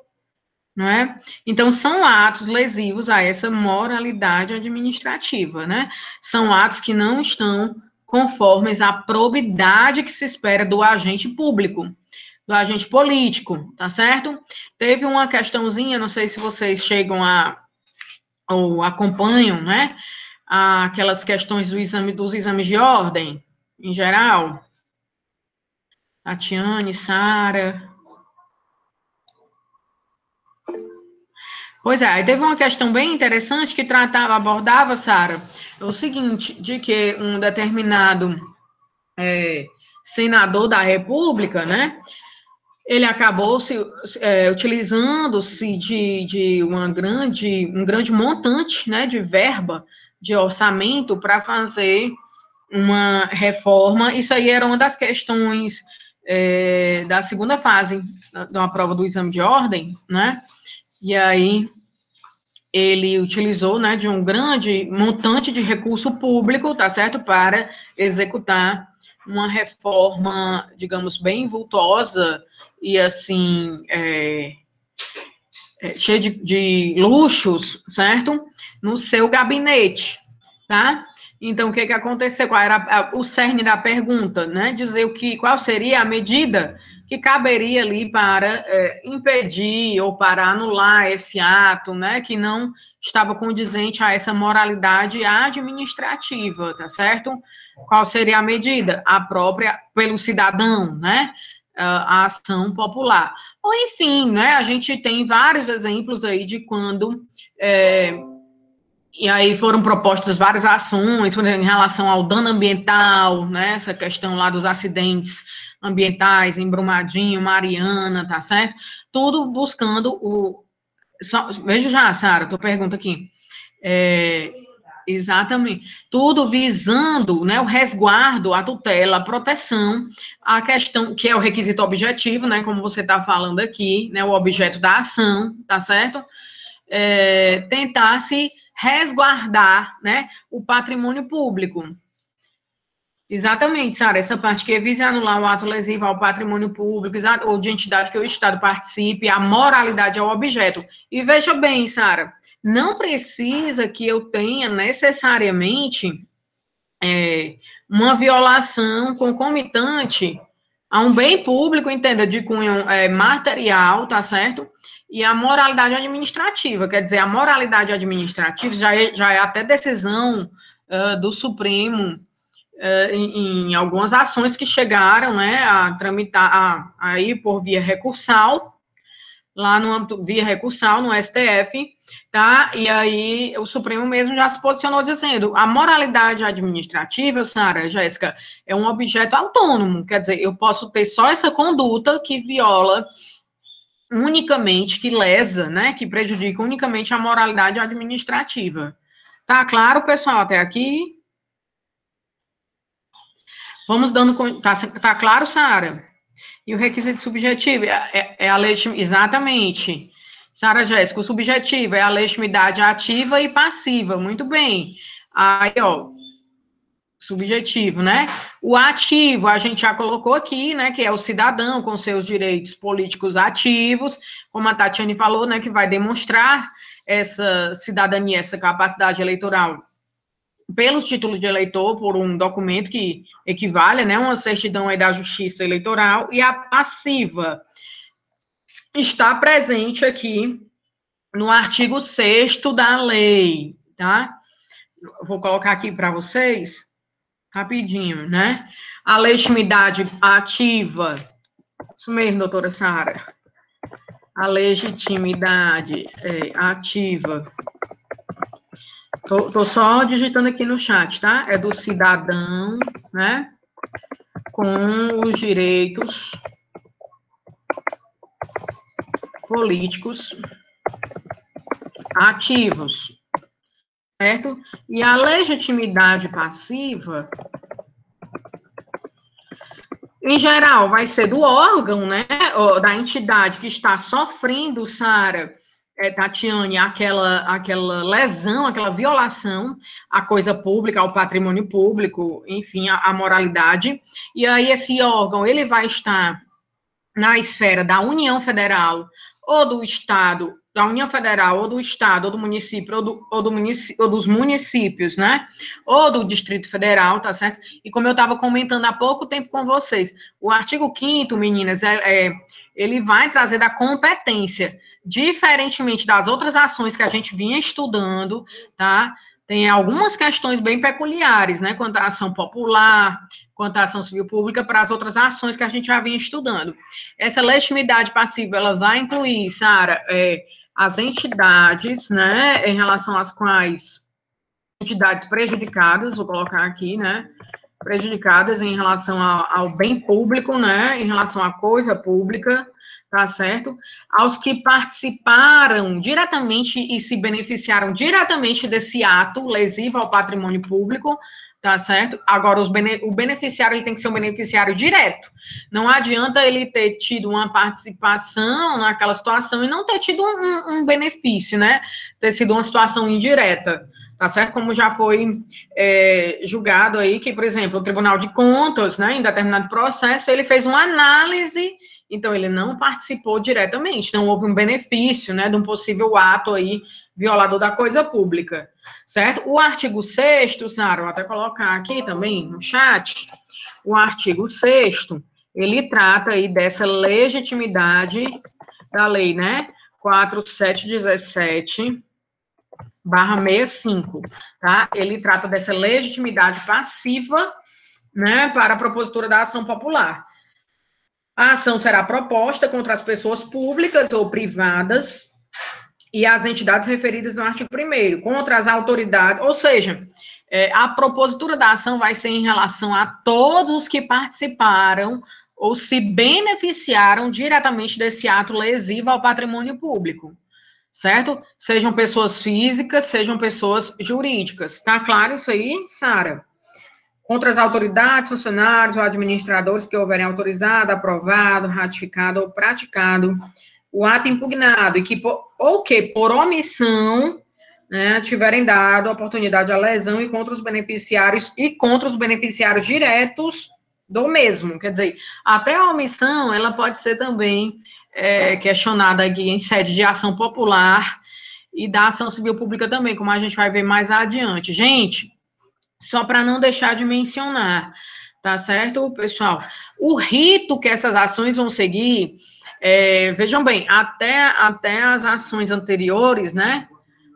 não é? Então, são atos lesivos a essa moralidade administrativa, né? São atos que não estão conformes à probidade que se espera do agente público, do agente político, tá certo? Teve uma questãozinha, não sei se vocês chegam ou acompanham, né? Aquelas questões dos exames de ordem, em geral. Tatiane, Sara. Pois é, aí teve uma questão bem interessante que abordava, Sara, o seguinte, de que um determinado senador da República, né, ele acabou utilizando-se de um grande montante, né, de verba, de orçamento para fazer uma reforma. Isso aí era uma das questões da segunda fase da prova do exame de ordem, né? E aí ele utilizou, né, de um grande montante de recurso público, tá certo, para executar uma reforma, digamos, bem vultosa e assim cheia de luxos, certo? No seu gabinete, tá? Então, o que aconteceu? Qual era o cerne da pergunta, né? Dizer qual seria a medida que caberia ali para impedir ou para anular esse ato, né? Que não estava condizente a essa moralidade administrativa, tá certo? Qual seria a medida? A própria, pelo cidadão, né? A ação popular. Ou, enfim, né? A gente tem vários exemplos aí de quando... E aí foram propostas várias ações, por exemplo, em relação ao dano ambiental, né, essa questão lá dos acidentes ambientais em Brumadinho, Mariana, tá certo? Tudo buscando veja já, Sara, tua pergunta aqui. Exatamente. Tudo visando, né, o resguardo, a tutela, a proteção, a questão, que é o requisito objetivo, né, como você está falando aqui, né, o objeto da ação, tá certo? Tentar se resguardar, né, o patrimônio público. Exatamente, Sara, essa parte que visa anular o ato lesivo ao patrimônio público, ou de entidade que o Estado participe, a moralidade é o objeto. E veja bem, Sara, não precisa que eu tenha necessariamente uma violação concomitante a um bem público, entenda, de cunho material, tá certo? E a moralidade administrativa, quer dizer, a moralidade administrativa já é até decisão do Supremo em algumas ações que chegaram, né, a tramitar aí por via recursal, lá no âmbito via recursal no STF, tá? E aí o Supremo mesmo já se posicionou dizendo, a moralidade administrativa, Sara, Jéssica, é um objeto autônomo, quer dizer, eu posso ter só essa conduta que viola unicamente, que lesa, né, que prejudica unicamente a moralidade administrativa. Tá claro, pessoal, até aqui? Vamos dando... Tá claro, Sara? E o requisito subjetivo é a legitimidade... Exatamente. Sara Jéssica, o subjetivo é a legitimidade ativa e passiva. Muito bem. Aí, ó, subjetivo, né? O ativo, a gente já colocou aqui, né, que é o cidadão com seus direitos políticos ativos, como a Tatiane falou, né, que vai demonstrar essa cidadania, essa capacidade eleitoral pelo título de eleitor, por um documento que equivale, né, uma certidão aí da Justiça Eleitoral, e a passiva está presente aqui no artigo 6º da lei, tá? Vou colocar aqui para vocês, rapidinho, né? A legitimidade ativa, isso mesmo, doutora Sara, a legitimidade ativa. Tô só digitando aqui no chat, tá? É do cidadão, né? Com os direitos políticos ativos, certo? E a legitimidade passiva, em geral, vai ser do órgão, né? Da entidade que está sofrendo, Sara, Tatiane, aquela lesão, aquela violação à coisa pública, ao patrimônio público, enfim, à moralidade. E aí esse órgão, ele vai estar na esfera da União Federal ou do Estado, da União Federal ou do Estado ou do município ou dos municípios, né? Ou do Distrito Federal, tá certo? E como eu estava comentando há pouco tempo com vocês, o artigo 5º, meninas, ele vai trazer da competência, diferentemente das outras ações que a gente vinha estudando, tá? Tem algumas questões bem peculiares, né? Quanto à ação popular, quanto à ação civil pública, para as outras ações que a gente já vinha estudando. Essa legitimidade passiva, ela vai incluir, Sara, as entidades, né, em relação às quais entidades prejudicadas, vou colocar aqui, né, prejudicadas em relação ao bem público, né, em relação à coisa pública, tá certo? Aos que participaram diretamente e se beneficiaram diretamente desse ato lesivo ao patrimônio público, tá certo? Agora, o beneficiário, ele tem que ser um beneficiário direto. Não adianta ele ter tido uma participação naquela situação e não ter tido um benefício, né? Ter sido uma situação indireta, tá certo? Como já foi julgado aí que, por exemplo, o Tribunal de Contas, né, em determinado processo, ele fez uma análise, então ele não participou diretamente, não houve um benefício, né, de um possível ato aí violador da coisa pública, certo? O artigo 6º, Sara, vou até colocar aqui também no chat, o artigo 6º, ele trata aí dessa legitimidade da lei, né, 4717/65, tá? Ele trata dessa legitimidade passiva, né, para a propositura da ação popular. A ação será proposta contra as pessoas públicas ou privadas e as entidades referidas no artigo 1º, contra as autoridades, ou seja, a propositura da ação vai ser em relação a todos os que participaram ou se beneficiaram diretamente desse ato lesivo ao patrimônio público, certo? Sejam pessoas físicas, sejam pessoas jurídicas. Tá claro isso aí, Sara? Contra as autoridades, funcionários ou administradores que houverem autorizado, aprovado, ratificado ou praticado o ato impugnado, e que por omissão, né, tiverem dado oportunidade à lesão e contra os beneficiários diretos do mesmo. Quer dizer, até a omissão, ela pode ser também questionada aqui em sede de ação popular e da ação civil pública também, como a gente vai ver mais adiante. Gente, só para não deixar de mencionar, tá certo, pessoal? O rito que essas ações vão seguir, vejam bem, até as ações anteriores, né,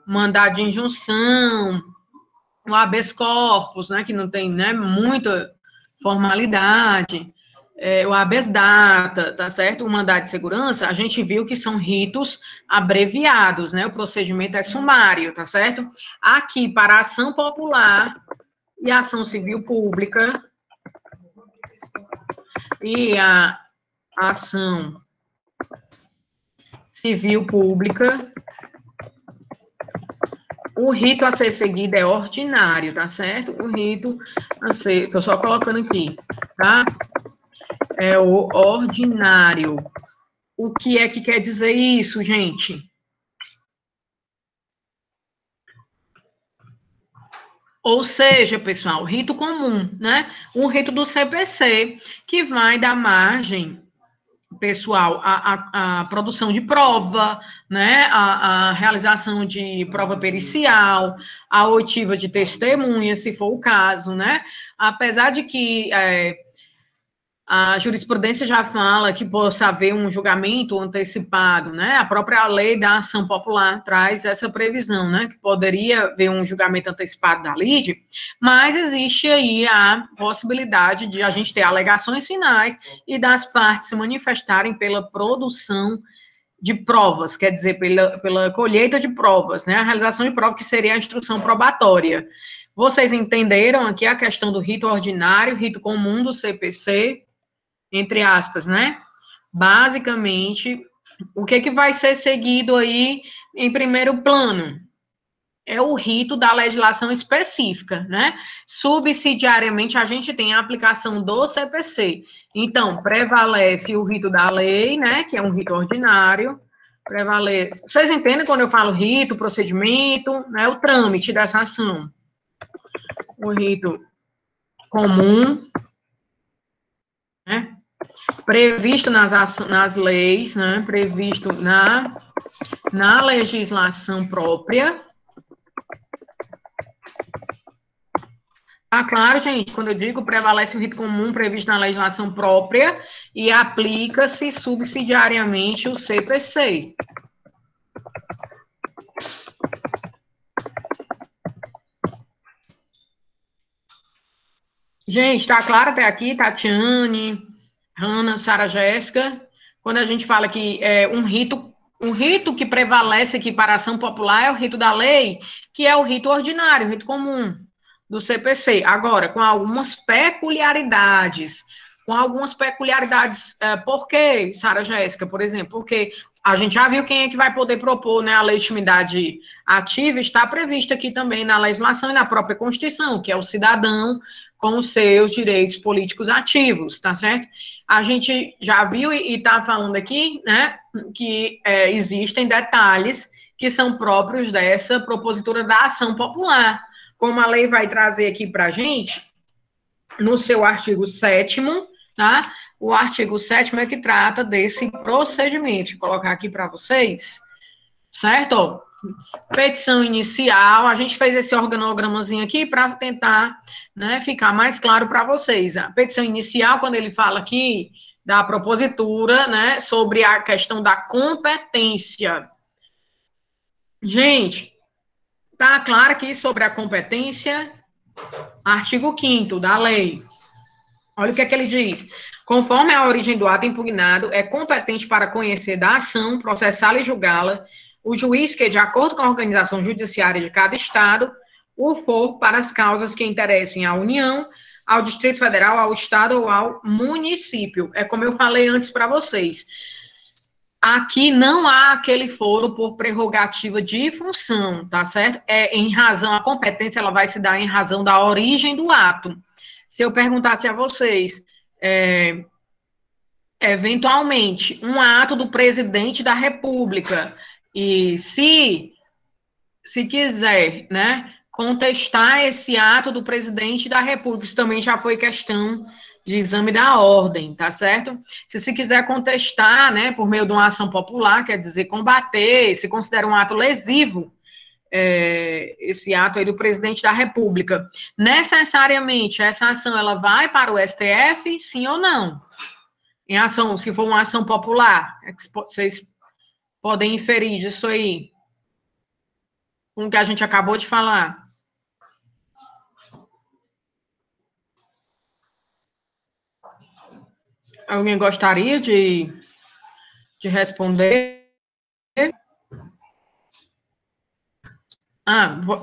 mandado de injunção, o habeas corpus, né, que não tem, né, muita formalidade, o habeas data, tá certo? O mandado de segurança, a gente viu que são ritos abreviados, né, o procedimento é sumário, tá certo? Aqui, para a ação popular e a ação civil pública e a ação civil pública, o rito a ser seguido é ordinário, tá certo? O rito a ser, estou só colocando aqui, tá? É o ordinário. O que é que quer dizer isso, gente? Ou seja, pessoal, rito comum, né? Um rito do CPC, que vai dar margem pessoal, a produção de prova, né, a realização de prova pericial, a oitiva de testemunha, se for o caso, né, apesar de que a jurisprudência já fala que possa haver um julgamento antecipado, né? A própria lei da ação popular traz essa previsão, né? Que poderia haver um julgamento antecipado da lide, mas existe aí a possibilidade de a gente ter alegações finais e das partes se manifestarem pela produção de provas, quer dizer, pela colheita de provas, né? A realização de prova que seria a instrução probatória. Vocês entenderam aqui a questão do rito ordinário, rito comum do CPC, entre aspas, né? Basicamente, o que vai ser seguido aí em primeiro plano? É o rito da legislação específica, né? Subsidiariamente, a gente tem a aplicação do CPC. Então, prevalece o rito da lei, né? Que é um rito ordinário. Prevalece. Vocês entendem quando eu falo rito, procedimento, né? O trâmite dessa ação. O rito comum, né? Previsto nas leis, né, previsto na legislação própria. Tá claro, gente, quando eu digo prevalece o rito comum previsto na legislação própria e aplica-se subsidiariamente o CPC. Gente, tá claro até aqui, Tatiane, Hanna, Sara Jéssica, quando a gente fala que é um rito que prevalece aqui para a ação popular é o rito da lei, que é o rito ordinário, o rito comum do CPC. Agora, com algumas peculiaridades. Por quê, Sara Jéssica, por exemplo? Porque a gente já viu quem é que vai poder propor, né, a legitimidade ativa, está prevista aqui também na legislação e na própria Constituição, que é o cidadão com os seus direitos políticos ativos, tá certo? A gente já viu e está falando aqui, né, que existem detalhes que são próprios dessa propositura da ação popular, como a lei vai trazer aqui para a gente, no seu artigo 7º, tá? O artigo 7º é que trata desse procedimento. Vou colocar aqui para vocês, certo? Petição inicial, a gente fez esse organogramazinho aqui para tentar, né, ficar mais claro para vocês. A petição inicial, quando ele fala aqui da propositura, né, sobre a questão da competência. Gente, tá claro aqui sobre a competência, artigo 5º da lei. Olha o que é que ele diz. Conforme a origem do ato impugnado, é competente para conhecer da ação, processá-la e julgá-la, o juiz que, de acordo com a organização judiciária de cada estado, o for para as causas que interessem à União, ao Distrito Federal, ao Estado ou ao município. É como eu falei antes para vocês. Aqui não há aquele foro por prerrogativa de função, tá certo? A competência ela vai se dar em razão da origem do ato. Se eu perguntasse a vocês, eventualmente, um ato do presidente da República, e se quiser, né, contestar esse ato do presidente da República, isso também já foi questão de exame da ordem, tá certo? Se quiser contestar, né, por meio de uma ação popular, quer dizer, combater, se considera um ato lesivo, esse ato aí do presidente da República, necessariamente essa ação ela vai para o STF, sim ou não? Em ação, se for uma ação popular, vocês podem inferir disso aí, com o que a gente acabou de falar. Alguém gostaria de responder?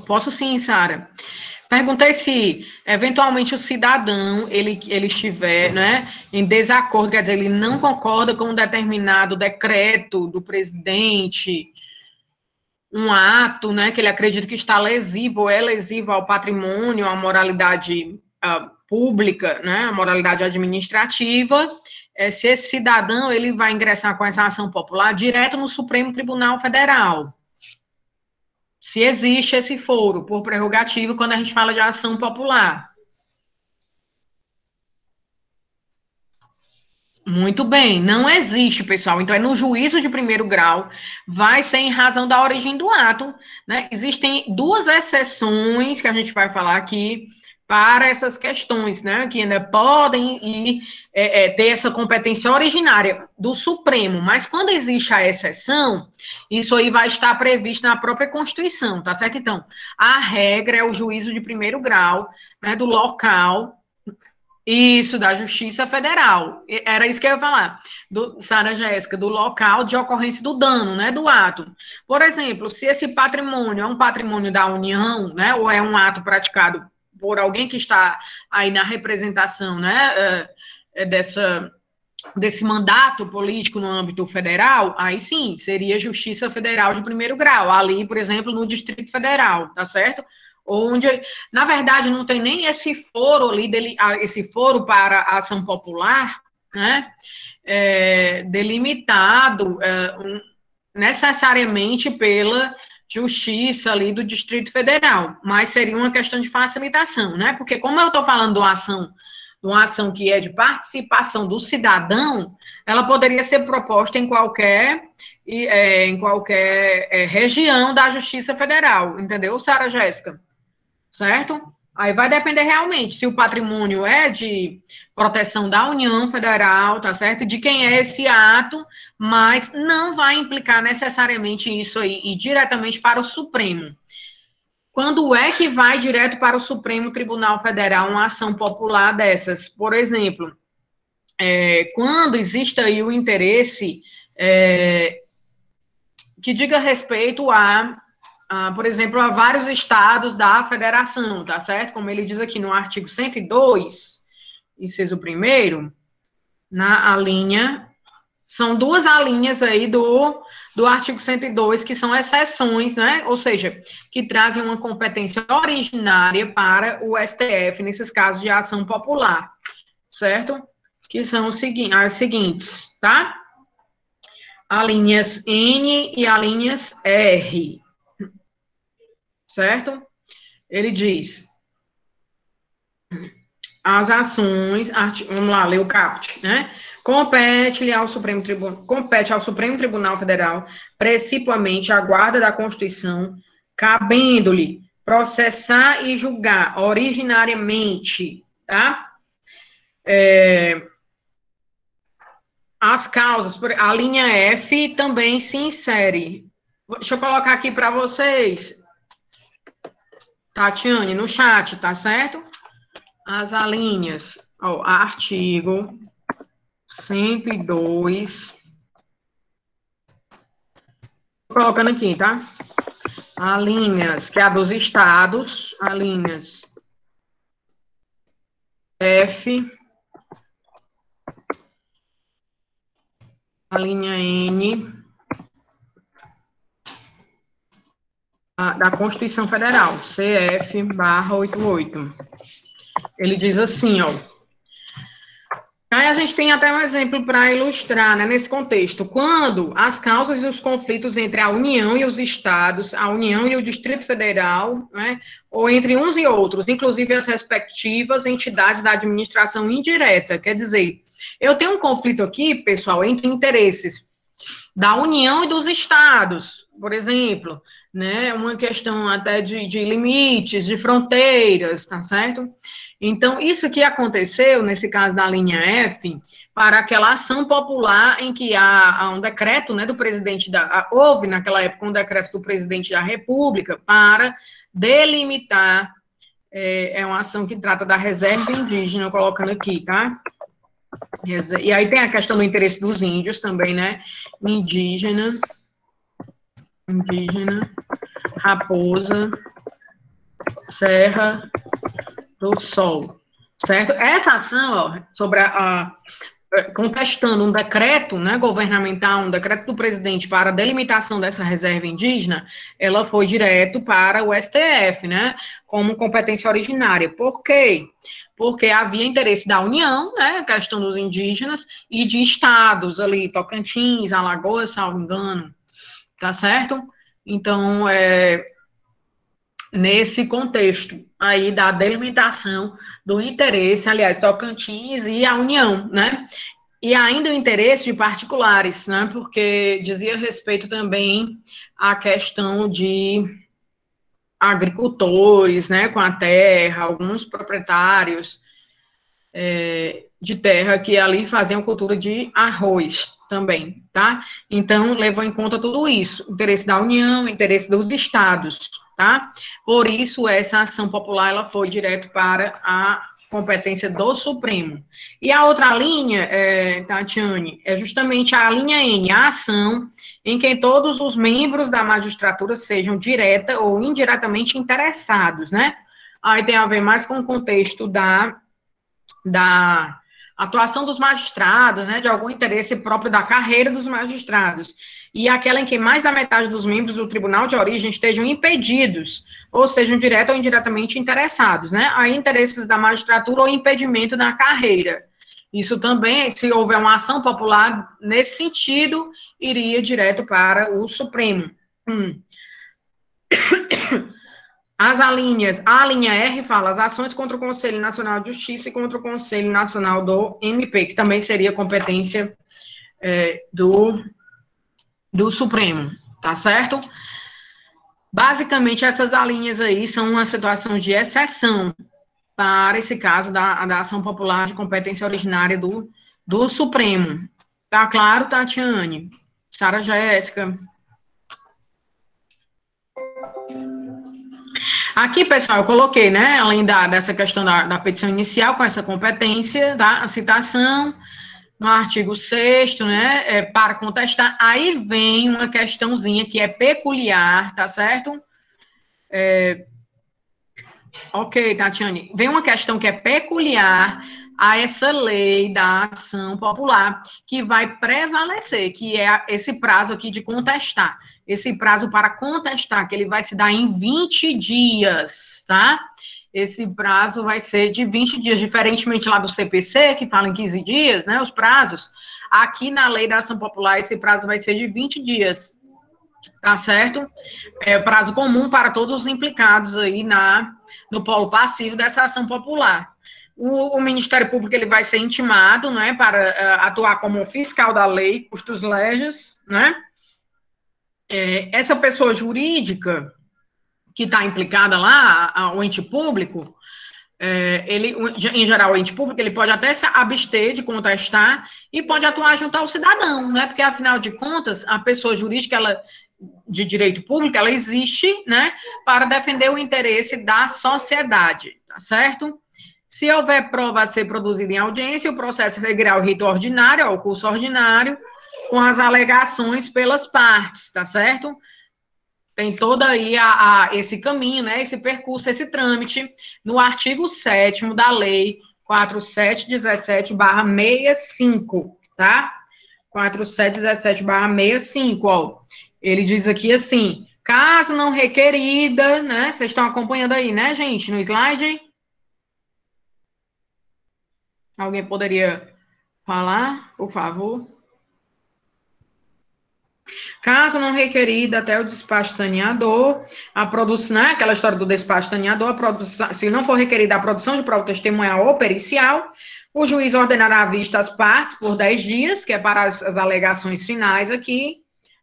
Posso sim, Sara. Perguntei se, eventualmente, o cidadão, ele estiver, né, em desacordo, quer dizer, ele não concorda com um determinado decreto do presidente, um ato, né, que ele acredita que está lesivo, ou é lesivo ao patrimônio, à moralidade pública, né, à moralidade administrativa, se esse cidadão, ele vai ingressar com essa ação popular direto no Supremo Tribunal Federal. Se existe esse foro por prerrogativa quando a gente fala de ação popular. Muito bem, não existe, pessoal. Então, é no juízo de primeiro grau, vai ser em razão da origem do ato, né? Existem duas exceções que a gente vai falar aqui para essas questões, né? Que ainda podem ter essa competência originária do Supremo, mas quando existe a exceção, isso aí vai estar previsto na própria Constituição, tá certo? Então, a regra é o juízo de primeiro grau, né? Do local. Isso, da Justiça Federal. Era isso que eu ia falar, Sara Jéssica, do local de ocorrência do dano, né, do ato. Por exemplo, se esse patrimônio é um patrimônio da União, né, ou é um ato praticado por alguém que está aí na representação, né, desse mandato político no âmbito federal, aí sim, seria Justiça Federal de primeiro grau, ali, por exemplo, no Distrito Federal, tá certo? Onde, na verdade, não tem nem esse foro ali, esse foro para a ação popular, né, delimitado necessariamente pela justiça ali do Distrito Federal, mas seria uma questão de facilitação, né, porque como eu estou falando de uma ação que é de participação do cidadão, ela poderia ser proposta em qualquer região da Justiça Federal, entendeu, Sara Jéssica? Certo? Aí vai depender realmente se o patrimônio é de proteção da União Federal, tá certo? De quem é esse ato, mas não vai implicar necessariamente isso aí e diretamente para o Supremo. Quando é que vai direto para o Supremo Tribunal Federal uma ação popular dessas? Por exemplo, quando existe aí o interesse que diga respeito por exemplo, a vários estados da federação, tá certo? Como ele diz aqui no artigo 102, inciso 1º, na alínea, são duas alíneas aí do artigo 102, que são exceções, né? Ou seja, que trazem uma competência originária para o STF, nesses casos de ação popular, certo? Que são as seguintes, tá? Alíneas N e alíneas R, certo? Ele diz, as ações, vamos lá, ler o caput, né? Compete ao Supremo Tribunal Federal, principalmente a guarda da Constituição, cabendo-lhe processar e julgar originariamente, tá? As causas, a linha F também se insere. Deixa eu colocar aqui para vocês, Tatiane, no chat, tá certo? As alíneas, artigo 102. Tô colocando aqui, tá? Alíneas, que é a dos estados, alíneas F, a linha N, da Constituição Federal, CF/88. Ele diz assim, Aí a gente tem até um exemplo para ilustrar, né, nesse contexto. Quando as causas e os conflitos entre a União e os estados, a União e o Distrito Federal, né, ou entre uns e outros, inclusive as respectivas entidades da administração indireta, quer dizer, eu tenho um conflito aqui, pessoal, entre interesses da União e dos estados, por exemplo, né, uma questão até de limites, de fronteiras, tá certo? Então, isso que aconteceu, nesse caso da linha F, para aquela ação popular em que há um decreto, né, do presidente houve naquela época um decreto do presidente da República para delimitar, é uma ação que trata da reserva indígena, colocando aqui, tá? E aí tem a questão do interesse dos índios também, né? Indígena, Raposa, Serra do Sol, certo? Essa ação, sobre contestando um decreto, né, governamental, um decreto do presidente para a delimitação dessa reserva indígena, ela foi direto para o STF, né, como competência originária. Por quê? Porque havia interesse da União, né, a questão dos indígenas, e de estados ali, Tocantins, Alagoas, salvo engano, tá certo? Então, nesse contexto aí da delimitação do interesse, aliás, Tocantins e a União, né? E ainda o interesse de particulares, né? Porque dizia respeito também à questão de agricultores, né, com a terra, alguns proprietários de terra que ali faziam cultura de arroz também, tá? Então, levou em conta tudo isso, o interesse da União, o interesse dos estados, tá? Por isso, essa ação popular, ela foi direto para a competência do Supremo. E a outra linha, Tatiane, é justamente a linha N, a ação em que todos os membros da magistratura sejam direta ou indiretamente interessados, né? Aí tem a ver mais com o contexto da atuação dos magistrados, né, de algum interesse próprio da carreira dos magistrados, e aquela em que mais da metade dos membros do tribunal de origem estejam impedidos, ou sejam direta ou indiretamente interessados, né, a interesses da magistratura ou impedimento na carreira. Isso também, se houver uma ação popular nesse sentido, iria direto para o Supremo. A linha R fala as ações contra o Conselho Nacional de Justiça e contra o Conselho Nacional do MP, que também seria competência do Supremo, tá certo? Basicamente, essas alíneas aí são uma situação de exceção para esse caso da ação popular de competência originária do Supremo. Tá claro, Tatiane? Sara Jéssica? Aqui, pessoal, eu coloquei, né, além dessa questão da petição inicial, com essa competência, tá, a citação, no artigo 6º, né, para contestar, aí vem uma questãozinha que é peculiar, tá certo? Ok, Tatiane, vem uma questão que é peculiar a essa lei da ação popular, que vai prevalecer, que é esse prazo aqui de contestar. Esse prazo para contestar, que ele vai se dar em 20 dias, tá? Esse prazo vai ser de 20 dias, diferentemente lá do CPC, que fala em 15 dias, né, os prazos. Aqui na lei da ação popular, esse prazo vai ser de 20 dias, tá certo? É prazo comum para todos os implicados aí no polo passivo dessa ação popular. O Ministério Público ele vai ser intimado, né, para atuar como fiscal da lei, custos legis, né? Essa pessoa jurídica que está implicada lá, o ente público, em geral, o ente público, ele pode até se abster de contestar e pode atuar junto ao cidadão, né? Porque, afinal de contas, a pessoa jurídica, ela, de direito público, ela existe, né, para defender o interesse da sociedade, tá certo? Se houver prova a ser produzida em audiência, o processo seguirá o rito ordinário, o curso ordinário, com as alegações pelas partes, tá certo? Tem todo aí esse caminho, né, esse percurso, esse trâmite, no artigo 7º da lei 4717/65, tá? 4717/65, ó. Ele diz aqui assim, caso não requerida, né, vocês estão acompanhando aí, né, gente, no slide? Alguém poderia falar, por favor? Caso não requerida até o despacho saneador, a produção, né, aquela história do despacho saneador, a produção, se não for requerida a produção de prova testemunhal ou pericial, o juiz ordenará à vista as partes por 10 dias, que é para as alegações finais aqui,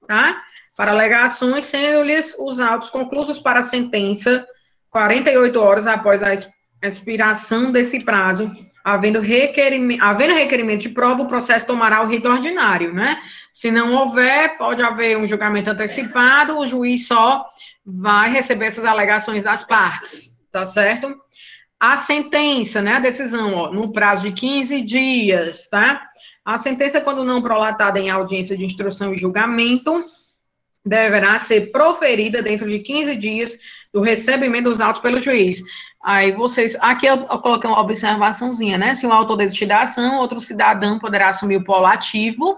tá? Para alegações, sendo-lhes os autos conclusos para a sentença 48 horas após a expiração desse prazo. Havendo requerimento de prova, o processo tomará o rito ordinário, né? Se não houver, pode haver um julgamento antecipado, o juiz só vai receber essas alegações das partes, tá certo? A sentença, né, a decisão, ó, no prazo de 15 dias, tá? A sentença, quando não prolatada em audiência de instrução e julgamento, deverá ser proferida dentro de 15 dias do recebimento dos autos pelo juiz. Aí vocês, aqui eu coloquei uma observaçãozinha, né? Se o autor desistir da ação, outro cidadão poderá assumir o polo ativo.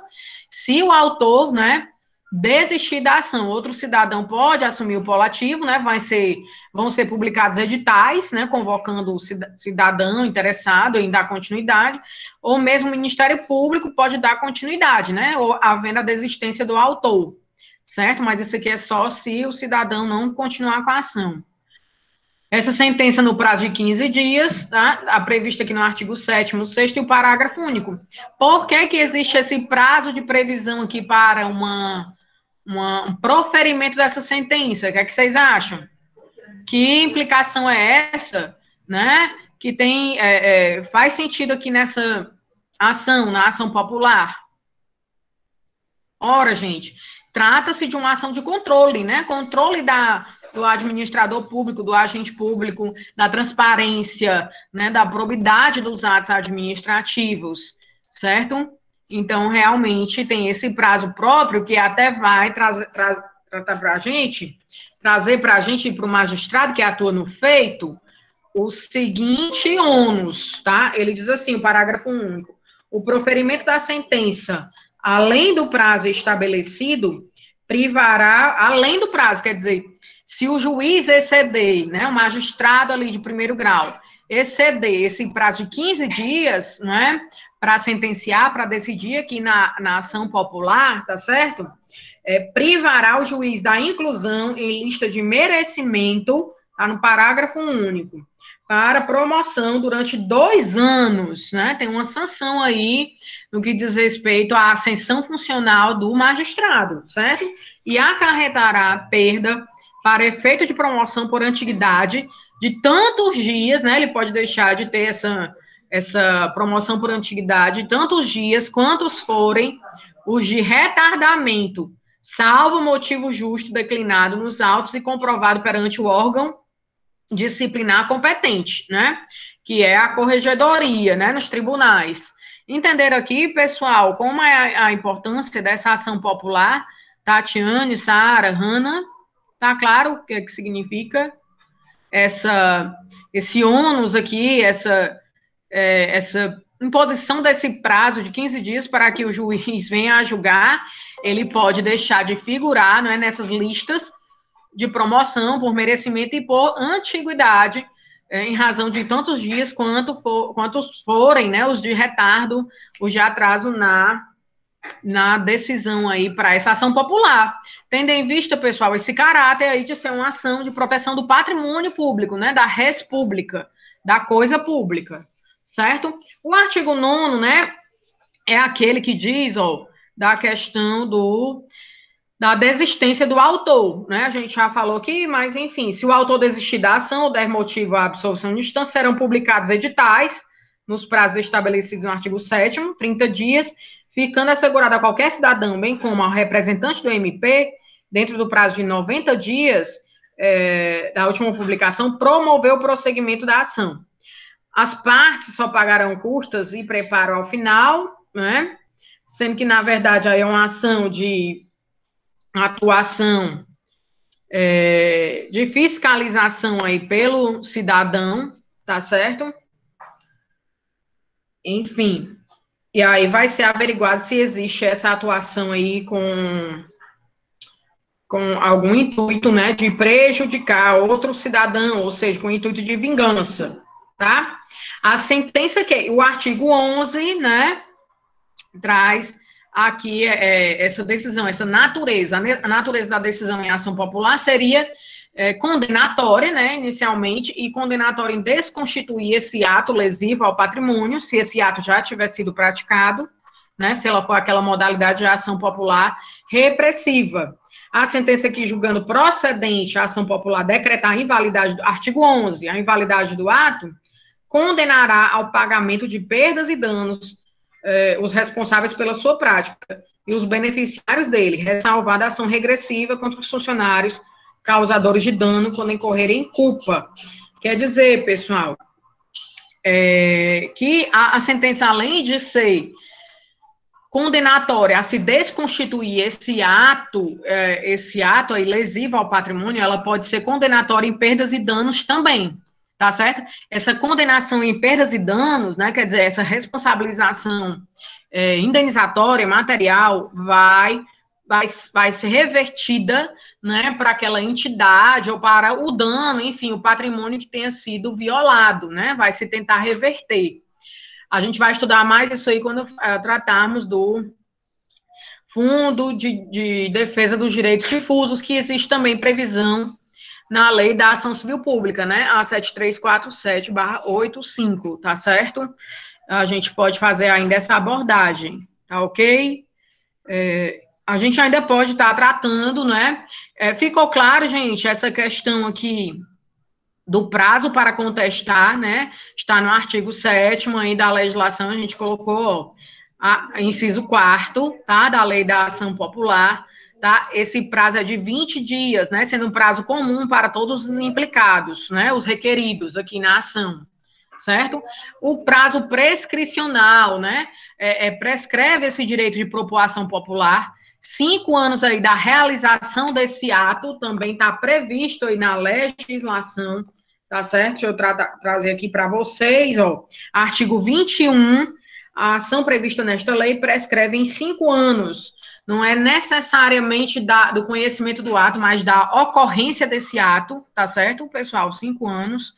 Se o autor, né, desistir da ação, outro cidadão pode assumir o polo ativo, né? Vão ser publicados editais, né, convocando o cidadão interessado em dar continuidade, ou mesmo o Ministério Público pode dar continuidade, né? Ou havendo a desistência do autor. Certo? Mas isso aqui é só se o cidadão não continuar com a ação. Essa sentença no prazo de 15 dias, tá? A prevista aqui no artigo 7º, 6º e o parágrafo único. Por que que existe esse prazo de previsão aqui para um proferimento dessa sentença? O que é que vocês acham? Que implicação é essa, né? Que tem, faz sentido aqui nessa ação, na ação popular? Ora, gente, trata-se de uma ação de controle, né? Controle do administrador público, do agente público, da transparência, né? Da probidade dos atos administrativos, certo? Então, realmente, tem esse prazo próprio que até vai trazer para a gente, trazer para a gente e para o magistrado que atua no feito, o seguinte ônus, tá? Ele diz assim, o parágrafo único: o proferimento da sentença, além do prazo estabelecido, privará, além do prazo, quer dizer, se o juiz exceder, né, o magistrado ali de primeiro grau, exceder esse prazo de 15 dias, né, para sentenciar, para decidir aqui na ação popular, tá certo? Privará o juiz da inclusão em lista de merecimento, tá no parágrafo único, para promoção durante 2 anos, né? Tem uma sanção aí no que diz respeito à ascensão funcional do magistrado, certo? E acarretará perda para efeito de promoção por antiguidade de tantos dias, né? Ele pode deixar de ter essa promoção por antiguidade tantos dias quantos forem os de retardamento, salvo motivo justo declinado nos autos e comprovado perante o órgão disciplinar competente, né? Que é a corregedoria, né? Nos tribunais. Entenderam aqui, pessoal, como é a importância dessa ação popular? Tatiane, Sara, Hanna, tá claro o que é que significa esse ônus aqui, essa imposição desse prazo de 15 dias para que o juiz venha a julgar? Ele pode deixar de figurar, não é, nessas listas de promoção por merecimento e por antiguidade, em razão de tantos dias quantos forem, né, os de retardo, os de atraso na decisão aí para essa ação popular. Tendo em vista, pessoal, esse caráter aí de ser uma ação de proteção do patrimônio público, né, da res pública, da coisa pública, certo? O artigo 9º, né, é aquele que diz, ó, da questão da desistência do autor, né? A gente já falou aqui, mas enfim, se o autor desistir da ação ou der motivo à absolvição de instância, serão publicados editais nos prazos estabelecidos no artigo 7º, 30 dias, ficando assegurado a qualquer cidadão, bem como ao representante do MP, dentro do prazo de 90 dias da última publicação, promover o prosseguimento da ação. As partes só pagarão custas e preparo ao final, né? Sendo que, na verdade, aí é uma ação de atuação de fiscalização aí pelo cidadão, tá certo? Enfim, e aí vai ser averiguado se existe essa atuação aí com algum intuito, né, de prejudicar outro cidadão, ou seja, com o intuito de vingança, tá? A sentença o artigo 11, né, traz aqui essa decisão, essa natureza, a natureza da decisão em ação popular seria condenatória, né, inicialmente, e condenatória em desconstituir esse ato lesivo ao patrimônio, se esse ato já tiver sido praticado, né, se ela for aquela modalidade de ação popular repressiva. A sentença aqui, julgando procedente a ação popular decretar a invalidade do artigo 11, a invalidade do ato, condenará ao pagamento de perdas e danos os responsáveis pela sua prática e os beneficiários dele, ressalvada a ação regressiva contra os funcionários causadores de dano quando incorrerem em culpa. Quer dizer, pessoal, que a sentença, além de ser condenatória a se desconstituir esse ato aí lesivo ao patrimônio, ela pode ser condenatória em perdas e danos também, tá certo? Essa condenação em perdas e danos, né, quer dizer, essa responsabilização indenizatória, material, vai ser revertida, né, para aquela entidade ou para o dano, enfim, o patrimônio que tenha sido violado, né, vai se tentar reverter. A gente vai estudar mais isso aí quando tratarmos do Fundo de Defesa dos Direitos Difusos, que existe também previsão na lei da ação civil pública, né? A 7347/85, tá certo? A gente pode fazer ainda essa abordagem, tá ok? A gente ainda pode estar tratando, né? Ficou claro, gente, essa questão aqui do prazo para contestar, né? Está no artigo 7º aí da legislação, a gente colocou, ó, inciso 4º, tá? Da lei da ação popular, tá? Esse prazo é de 20 dias, né? Sendo um prazo comum para todos os implicados, né? Os requeridos aqui na ação, certo? O prazo prescricional, né? Prescreve esse direito de propor ação popular. 5 anos aí da realização desse ato, também está previsto aí na legislação, tá certo? Deixa eu trazer aqui para vocês, ó. Artigo 21, a ação prevista nesta lei prescreve em 5 anos. Não é necessariamente do conhecimento do ato, mas da ocorrência desse ato, tá certo, pessoal? 5 anos.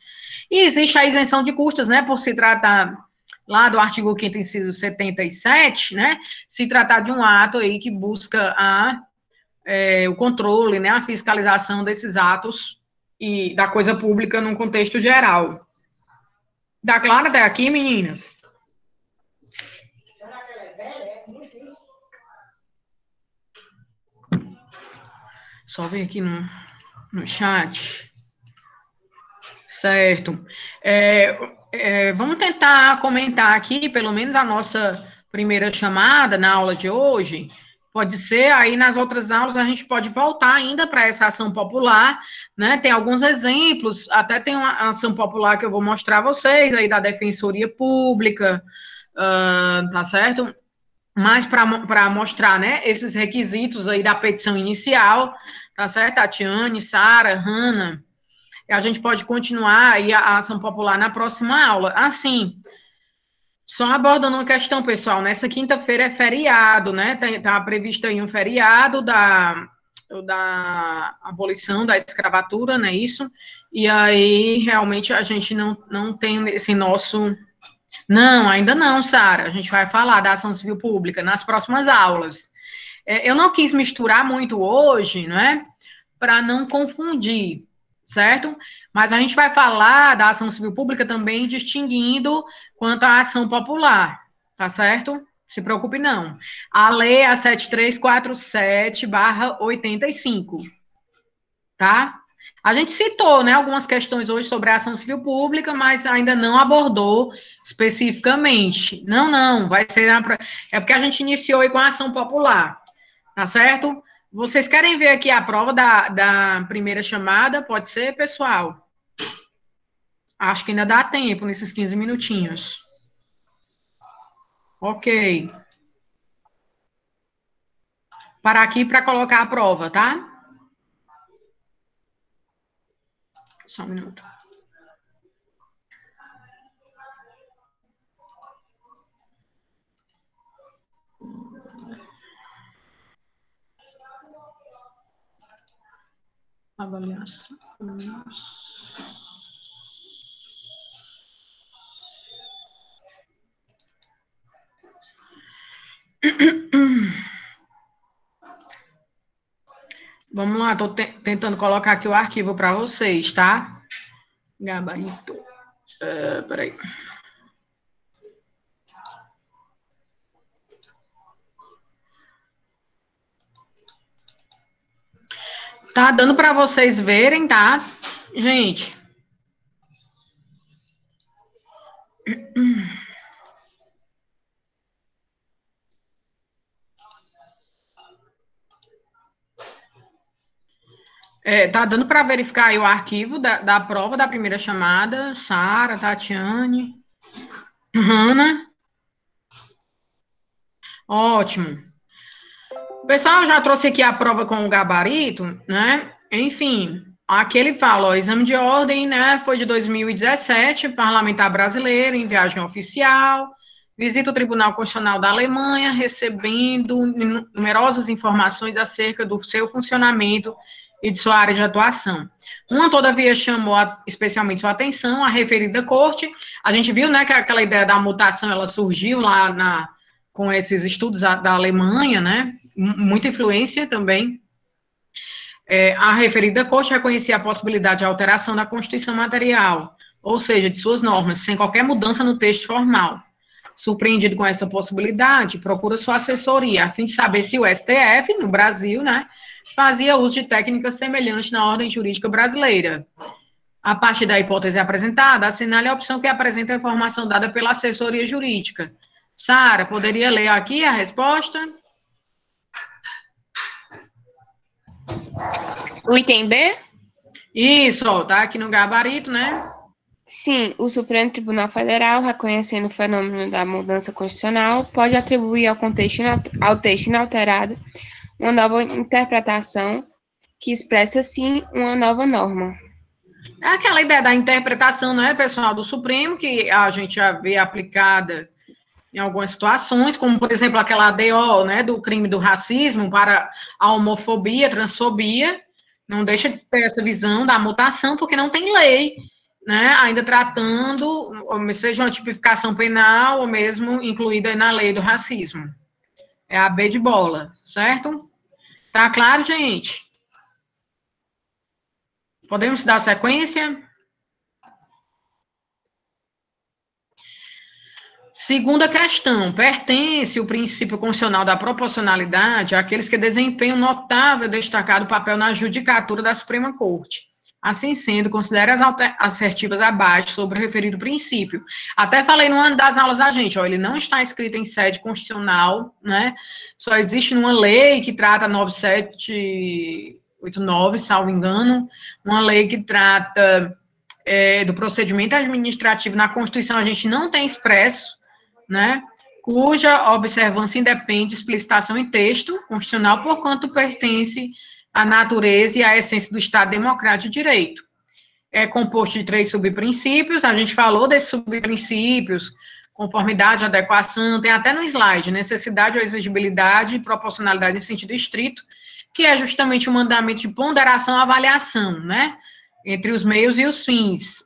E existe a isenção de custas, né, por se tratar, lá do artigo 5º, inciso 77, né, se tratar de um ato aí que busca o controle, né, a fiscalização desses atos e da coisa pública num contexto geral. Dá claro até aqui, meninas? Só ver aqui no chat. Certo. Vamos tentar comentar aqui, pelo menos a nossa primeira chamada na aula de hoje. Pode ser, aí nas outras aulas a gente pode voltar ainda para essa ação popular, né? Tem alguns exemplos, até tem uma ação popular que eu vou mostrar a vocês, aí da Defensoria Pública, tá certo? Mas para mostrar, né, esses requisitos aí da petição inicial, tá certo? Tatiane, Sara, Hanna. A gente pode continuar aí a ação popular na próxima aula. Assim, só abordando uma questão, pessoal, nessa quinta-feira é feriado, né? Tá previsto aí um feriado da abolição da escravatura, não é isso? E aí, realmente, a gente não tem esse nosso... Não, ainda não, Sara. A gente vai falar da ação civil pública nas próximas aulas. Eu não quis misturar muito hoje, não é? Para não confundir, certo? Mas a gente vai falar da ação civil pública também distinguindo quanto à ação popular, tá certo? Se preocupe não. A lei é a 7347/85, tá? A gente citou, né, algumas questões hoje sobre a ação civil pública, mas ainda não abordou especificamente. Não, vai ser... É porque a gente iniciou aí com a ação popular, tá certo? Vocês querem ver aqui a prova da primeira chamada? Pode ser, pessoal? Acho que ainda dá tempo nesses 15 minutinhos. Ok. Parar aqui para colocar a prova, tá? Só um minuto. Avaliação. Vamos lá, estou tentando colocar aqui o arquivo para vocês, tá? Gabarito. Peraí. Tá dando para vocês verem, tá? Gente. Tá dando para verificar aí o arquivo da prova da primeira chamada. Sara, Tatiane, Hanna. Ótimo. Pessoal, já trouxe aqui a prova com o gabarito, né? Enfim, aqui ele fala, ó, exame de ordem, né? Foi de 2017, parlamentar brasileiro, em viagem oficial, visita o Tribunal Constitucional da Alemanha, recebendo numerosas informações acerca do seu funcionamento e de sua área de atuação. Uma, todavia, chamou especialmente sua atenção, a referida corte. A gente viu, né, que aquela ideia da mutação, ela surgiu lá com esses estudos da Alemanha, né? Muita influência também. A referida Corte reconhecia a possibilidade de alteração da Constituição material, ou seja, de suas normas, sem qualquer mudança no texto formal. Surpreendido com essa possibilidade, procura sua assessoria, a fim de saber se o STF, no Brasil, né, fazia uso de técnicas semelhantes na ordem jurídica brasileira. A partir da hipótese apresentada, assinale a opção que apresenta a informação dada pela assessoria jurídica. Sara, poderia ler aqui a resposta? O item B? Isso, ó, tá aqui no gabarito, né? Sim, o Supremo Tribunal Federal, reconhecendo o fenômeno da mudança constitucional, pode atribuir ao texto inalterado uma nova interpretação que expressa, assim, uma nova norma. É aquela ideia da interpretação, né, pessoal, do Supremo, que a gente já vê aplicada em algumas situações, como, por exemplo, aquela ADO, né, do crime do racismo para a homofobia, transfobia, não deixa de ter essa visão da mutação, porque não tem lei, né, ainda tratando, seja uma tipificação penal, ou mesmo incluída na lei do racismo. É a B de bola, certo? Tá claro, gente? Podemos dar sequência? Segunda questão, pertence o princípio constitucional da proporcionalidade àqueles que desempenham notável e destacado papel na judicatura da Suprema Corte. Assim sendo, considere as assertivas abaixo sobre o referido princípio. Até falei numa das aulas da gente, ó, ele não está escrito em sede constitucional, né? Só existe numa lei que trata 9789, salvo engano, uma lei que trata do procedimento administrativo na Constituição, a gente não tem expresso, né, cuja observância independe de explicitação em texto constitucional, porquanto pertence à natureza e à essência do Estado Democrático de Direito. É composto de 3 subprincípios, a gente falou desses subprincípios, conformidade, adequação, tem até no slide, necessidade ou exigibilidade e proporcionalidade em sentido estrito, que é justamente o mandamento de ponderação e avaliação, né, entre os meios e os fins.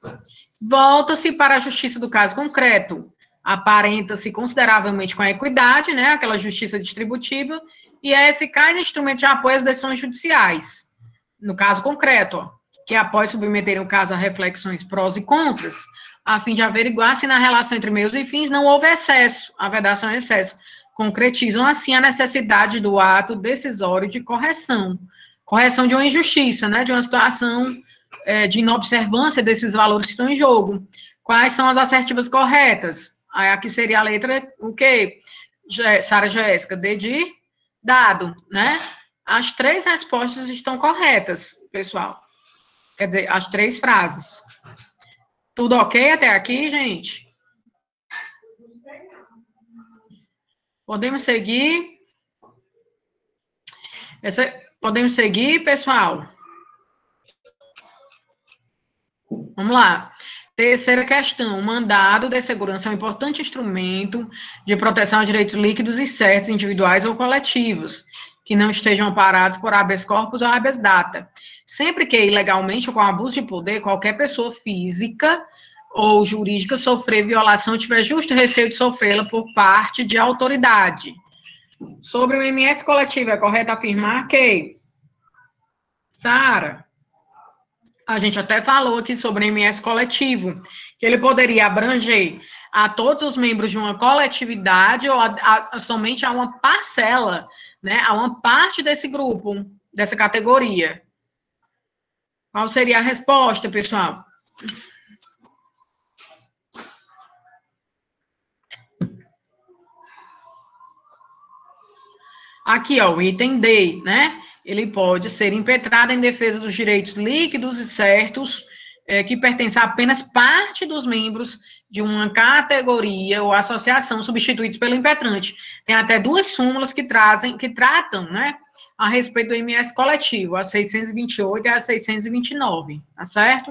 Volta-se para a justiça do caso concreto, aparenta-se consideravelmente com a equidade, né, aquela justiça distributiva, e é eficaz instrumento de apoio às decisões judiciais. No caso concreto, ó, que após submeterem o caso a reflexões prós e contras, a fim de averiguar se na relação entre meios e fins não houve excesso, a vedação é excesso, concretizam assim a necessidade do ato decisório de correção de uma injustiça, né, de uma situação de inobservância desses valores que estão em jogo. Quais são as assertivas corretas? Aí aqui seria a letra, o quê? Sara Jéssica, D de dado, né? As 3 respostas estão corretas, pessoal. Quer dizer, as 3 frases. Tudo ok até aqui, gente? Podemos seguir? Podemos seguir, pessoal? Vamos lá. Terceira questão, o mandado de segurança é um importante instrumento de proteção a direitos líquidos e certos, individuais ou coletivos, que não estejam amparados por habeas corpus ou habeas data. Sempre que ilegalmente ou com abuso de poder, qualquer pessoa física ou jurídica sofrer violação ou tiver justo receio de sofrê-la por parte de autoridade. Sobre o MS coletivo, é correto afirmar que, Sara, a gente até falou aqui sobre o MS coletivo, que ele poderia abranger a todos os membros de uma coletividade ou somente a uma parcela, né, a uma parte desse grupo, dessa categoria. Qual seria a resposta, pessoal? Aqui, ó, o item D, né? Ele pode ser impetrado em defesa dos direitos líquidos e certos que pertencem a apenas parte dos membros de uma categoria ou associação substituídos pelo impetrante. Tem até 2 súmulas que tratam, né, a respeito do MS coletivo, a 628 e a 629, tá certo?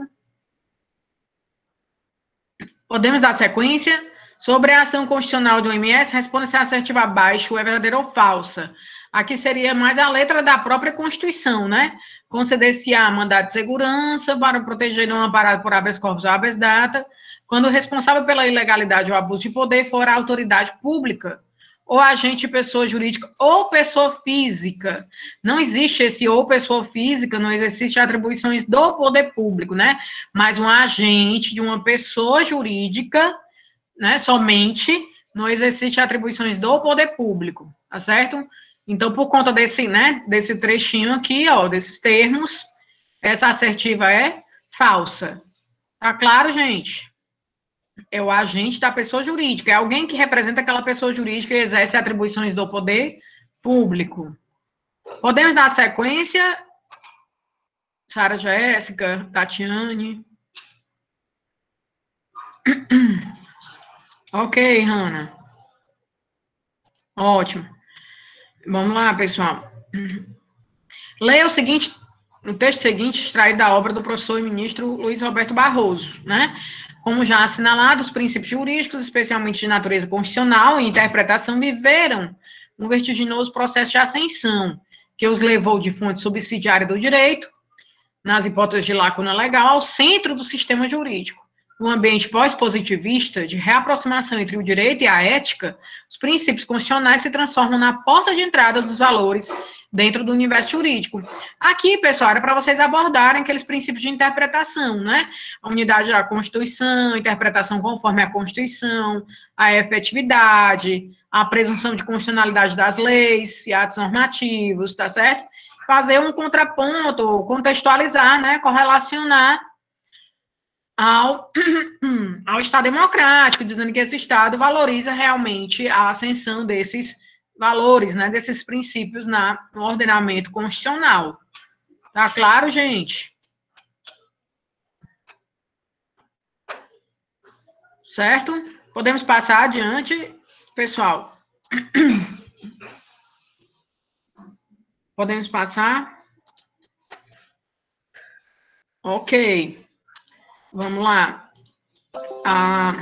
Podemos dar sequência? Sobre a ação constitucional do MS, responde-se a assertiva abaixo, é verdadeira ou falsa? Aqui seria mais a letra da própria Constituição, né? Conceder-se-á mandado de segurança para proteger um amparado por habeas corpus ou habeas data, quando o responsável pela ilegalidade ou abuso de poder for a autoridade pública ou agente pessoa jurídica ou pessoa física. Não existe esse ou pessoa física, não existe atribuições do poder público, né? Mas um agente de uma pessoa jurídica, né, somente, não existe atribuições do poder público, tá certo? Então, por conta desse, né, desse trechinho aqui, ó, desses termos, essa assertiva é falsa. Tá claro, gente? É o agente da pessoa jurídica, é alguém que representa aquela pessoa jurídica e exerce atribuições do poder público. Podemos dar sequência? Sara Jéssica, Tatiane. Ok, Hanna. Ótimo. Vamos lá, pessoal. Leia o texto seguinte, extraído da obra do professor e ministro Luiz Roberto Barroso, né? Como já assinalado, os princípios jurídicos, especialmente de natureza constitucional e interpretação, viveram um vertiginoso processo de ascensão, que os levou de fonte subsidiária do direito, nas hipóteses de lacuna legal, ao centro do sistema jurídico. No ambiente pós-positivista, de reaproximação entre o direito e a ética, os princípios constitucionais se transformam na porta de entrada dos valores dentro do universo jurídico. Aqui, pessoal, era para vocês abordarem aqueles princípios de interpretação, né? A unidade da Constituição, interpretação conforme a Constituição, a efetividade, a presunção de constitucionalidade das leis e atos normativos, tá certo? Fazer um contraponto, contextualizar, né? Correlacionar ao Estado democrático, dizendo que esse Estado valoriza realmente a ascensão desses valores, né, desses princípios no ordenamento constitucional. Tá claro, gente? Certo? Podemos passar adiante, pessoal? Podemos passar? Ok. Vamos lá. A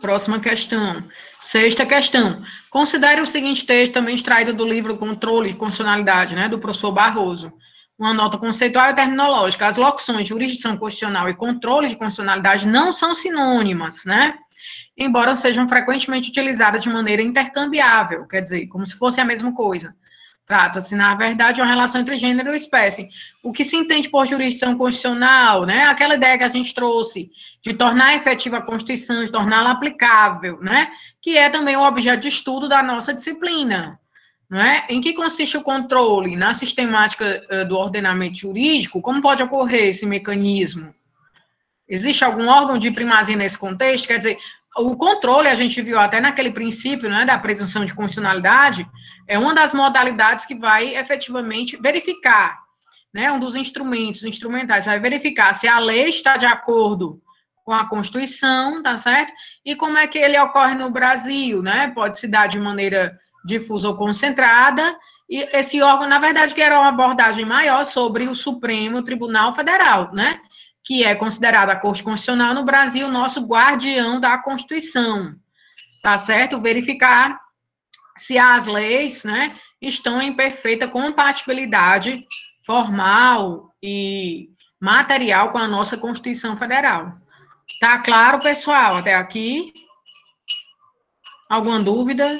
próxima questão. Sexta questão. Considere o seguinte texto, também extraído do livro Controle de Constitucionalidade, né, do professor Barroso. Uma nota conceitual e terminológica. As locuções jurisdição constitucional e controle de constitucionalidade não são sinônimas, né? Embora sejam frequentemente utilizadas de maneira intercambiável, quer dizer, como se fosse a mesma coisa. Trata-se, na verdade, de uma relação entre gênero e espécie. O que se entende por jurisdição constitucional, né? Aquela ideia que a gente trouxe de tornar efetiva a Constituição, de torná-la aplicável, né? Que é também o objeto de estudo da nossa disciplina, não é? Em que consiste o controle? Na sistemática do ordenamento jurídico, como pode ocorrer esse mecanismo? Existe algum órgão de primazia nesse contexto? Quer dizer, o controle, a gente viu até naquele princípio, né, da presunção de constitucionalidade, é uma das modalidades que vai efetivamente verificar, né, um dos instrumentais, vai verificar se a lei está de acordo com a Constituição, tá certo? E como é que ele ocorre no Brasil, né? Pode se dar de maneira difusa ou concentrada, e esse órgão, na verdade, que era uma abordagem maior sobre o Supremo Tribunal Federal, né? Que é considerada a Corte Constitucional no Brasil, nosso guardião da Constituição, tá certo? Verificar se as leis, né, estão em perfeita compatibilidade formal e material com a nossa Constituição Federal. Tá claro, pessoal, até aqui? Alguma dúvida?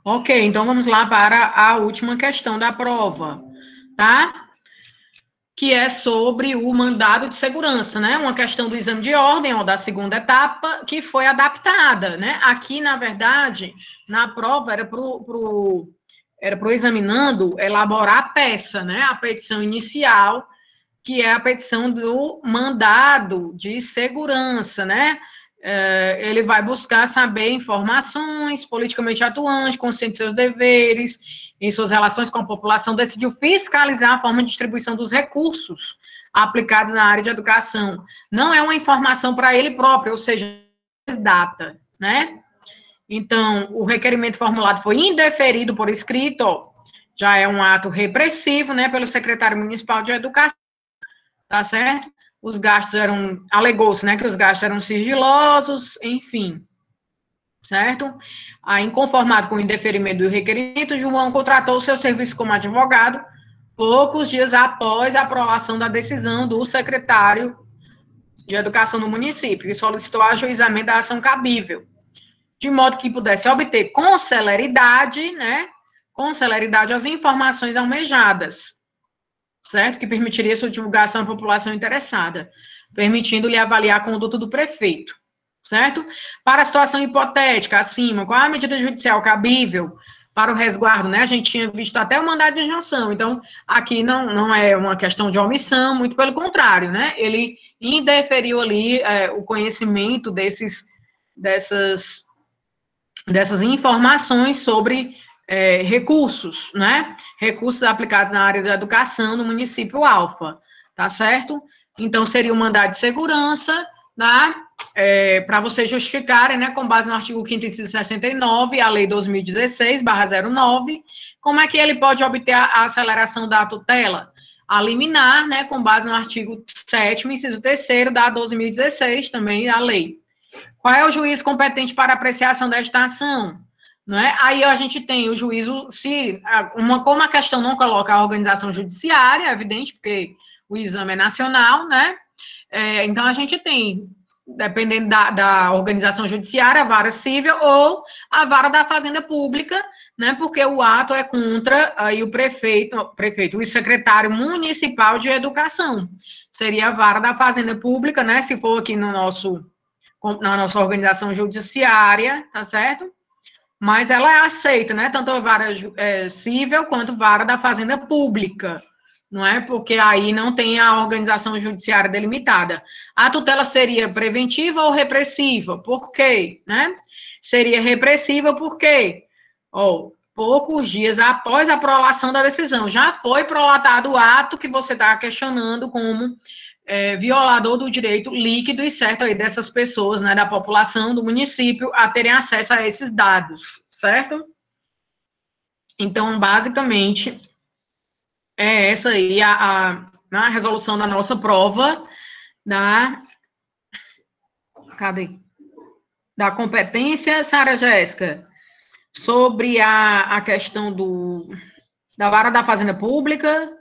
Ok, então vamos lá para a última questão da prova, tá? Que é sobre o mandado de segurança, né? Uma questão do exame de ordem, ó, da segunda etapa, que foi adaptada, né? Aqui, na verdade, na prova era pro examinando elaborar a peça, né? A petição inicial, que é a petição do mandado de segurança, né? Ele vai buscar saber informações, politicamente atuante, consciente de seus deveres, em suas relações com a população, decidiu fiscalizar a forma de distribuição dos recursos aplicados na área de educação. Não é uma informação para ele próprio, ou seja, data, né? Então, o requerimento formulado foi indeferido por escrito, ó, já é um ato repressivo, né, pelo secretário municipal de educação, tá certo? Os gastos alegou-se, né, que os gastos eram sigilosos, enfim, certo? Aí, inconformado com o indeferimento do requerimento, João contratou o seu serviço como advogado poucos dias após a aprovação da decisão do secretário de Educação do município, que solicitou ajuizamento da ação cabível, de modo que pudesse obter com celeridade, né, com celeridade as informações almejadas, certo? Que permitiria sua divulgação à população interessada, permitindo-lhe avaliar a conduta do prefeito, certo? Para a situação hipotética, acima, qual a medida judicial cabível para o resguardo, né? A gente tinha visto até o mandado de injunção, então, aqui não é uma questão de omissão, muito pelo contrário, né? Ele indeferiu ali o conhecimento dessas informações sobre recursos, né? Recursos aplicados na área da educação no município Alfa, tá certo? Então, seria o mandado de segurança, né? Para vocês justificarem, né, com base no artigo 5º, inciso 69, a lei 2016/09, como é que ele pode obter a aceleração da tutela? A liminar, né, com base no artigo 7º, inciso 3º da 12.016, também a lei. Qual é o juiz competente para apreciação desta ação? Não é? Aí a gente tem o juízo, como a questão não coloca a organização judiciária, é evidente, porque o exame é nacional, né? Então a gente tem, dependendo da organização judiciária, a vara civil ou a vara da fazenda pública, né? Porque o ato é contra aí o prefeito, o secretário municipal de educação. Seria a vara da fazenda pública, né? Se for aqui na nossa organização judiciária, tá certo? Mas ela é aceita, né? Tanto a vara civil quanto a vara da fazenda pública, não é? Porque aí não tem a organização judiciária delimitada. A tutela seria preventiva ou repressiva? Por quê? Né? Seria repressiva porque, poucos dias após a prolação da decisão, já foi prolatado o ato que você está questionando como violador do direito líquido e certo aí dessas pessoas, né, da população do município, a terem acesso a esses dados, certo? Então, basicamente, é essa aí a resolução da nossa prova da competência, Sara Jéssica, sobre a questão da vara da Fazenda Pública.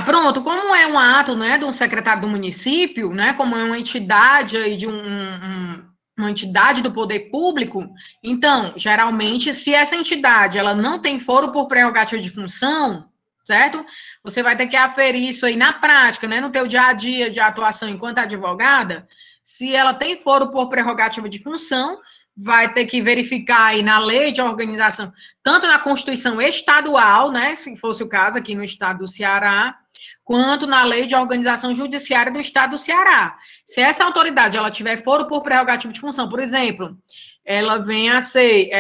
Pronto, como é um ato, né, de um secretário do município, né, como é uma entidade aí de uma entidade do poder público, então, geralmente, se essa entidade, ela não tem foro por prerrogativa de função, certo? Você vai ter que aferir isso aí na prática, né, no teu dia a dia de atuação enquanto advogada, se ela tem foro por prerrogativa de função, vai ter que verificar aí na lei de organização, tanto na Constituição estadual, né, se fosse o caso aqui no estado do Ceará, quanto na lei de organização judiciária do estado do Ceará. Se essa autoridade, ela tiver foro por prerrogativa de função, por exemplo, ela venha a ser,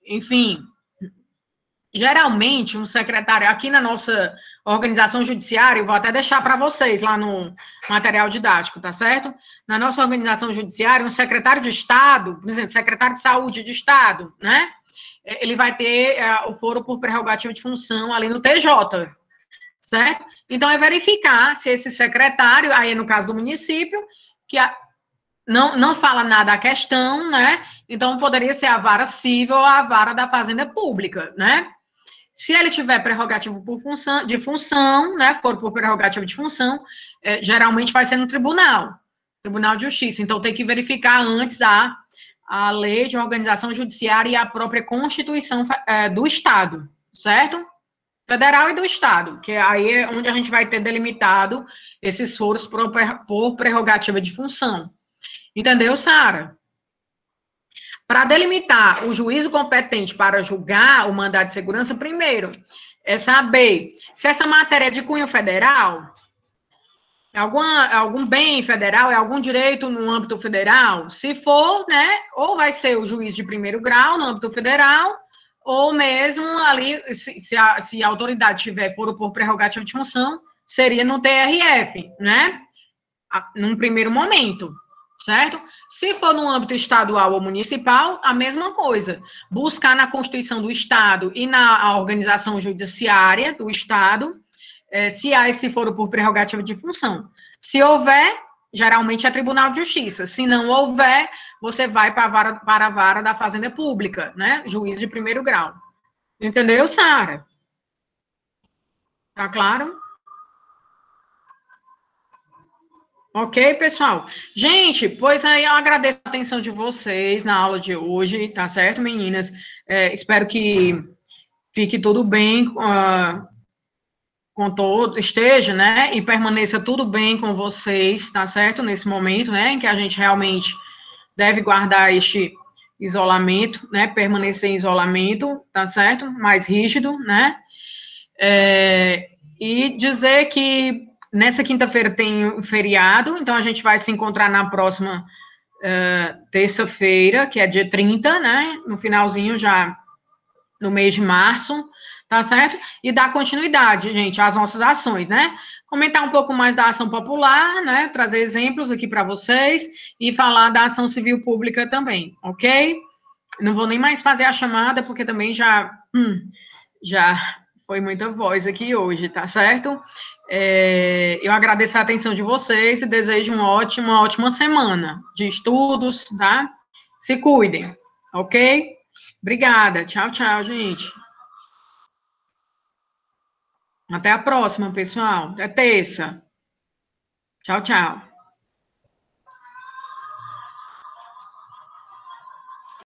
enfim, geralmente um secretário, aqui na nossa organização judiciária, eu vou até deixar para vocês lá no material didático, tá certo? Na nossa organização judiciária, um secretário de Estado, por exemplo, secretário de Saúde de Estado, né? Ele vai ter o foro por prerrogativa de função ali no TJ, certo? Então, é verificar se esse secretário, aí no caso do município, que não fala nada a questão, né? Então, poderia ser a vara civil ou a vara da Fazenda Pública, né? Se ele tiver prerrogativa de função, né, for por prerrogativa de função, geralmente vai ser no Tribunal de Justiça. Então, tem que verificar antes a lei de organização judiciária e a própria Constituição do Estado, certo? Federal e do Estado, que aí é onde a gente vai ter delimitado esses foros por prerrogativa de função. Entendeu, Sara? Para delimitar o juízo competente para julgar o mandado de segurança, primeiro, é saber se essa matéria é de cunho federal, algum bem federal, é algum direito no âmbito federal. Se for, né, ou vai ser o juiz de primeiro grau no âmbito federal, ou mesmo ali, se a autoridade tiver foro por prerrogativa de função, seria no TRF, né, num primeiro momento, certo? Se for no âmbito estadual ou municipal, a mesma coisa. Buscar na Constituição do Estado e na organização judiciária do Estado, se há esse foro por prerrogativa de função. Se houver, geralmente é Tribunal de Justiça. Se não houver, você vai para a vara da Fazenda Pública, né? Juiz de primeiro grau. Entendeu, Sara? Tá claro? Ok, pessoal? Gente, pois aí eu agradeço a atenção de vocês na aula de hoje, tá certo, meninas? Espero que fique tudo bem com todo, esteja, né? E permaneça tudo bem com vocês, tá certo? Nesse momento, né? Em que a gente realmente deve guardar este isolamento, né? Permanecer em isolamento, tá certo? Mais rígido, né? E dizer que nessa quinta-feira tem um feriado, então a gente vai se encontrar na próxima terça-feira, que é dia 30, né? No finalzinho já no mês de março, tá certo? E dar continuidade, gente, às nossas ações, né? Comentar um pouco mais da ação popular, né? Trazer exemplos aqui para vocês e falar da ação civil pública também, ok? Não vou nem mais fazer a chamada, porque também já foi muita voz aqui hoje, tá certo? Eu agradeço a atenção de vocês e desejo uma ótima semana de estudos, tá? Se cuidem, ok? Obrigada. Tchau, tchau, gente. Até a próxima, pessoal. Até terça. Tchau, tchau.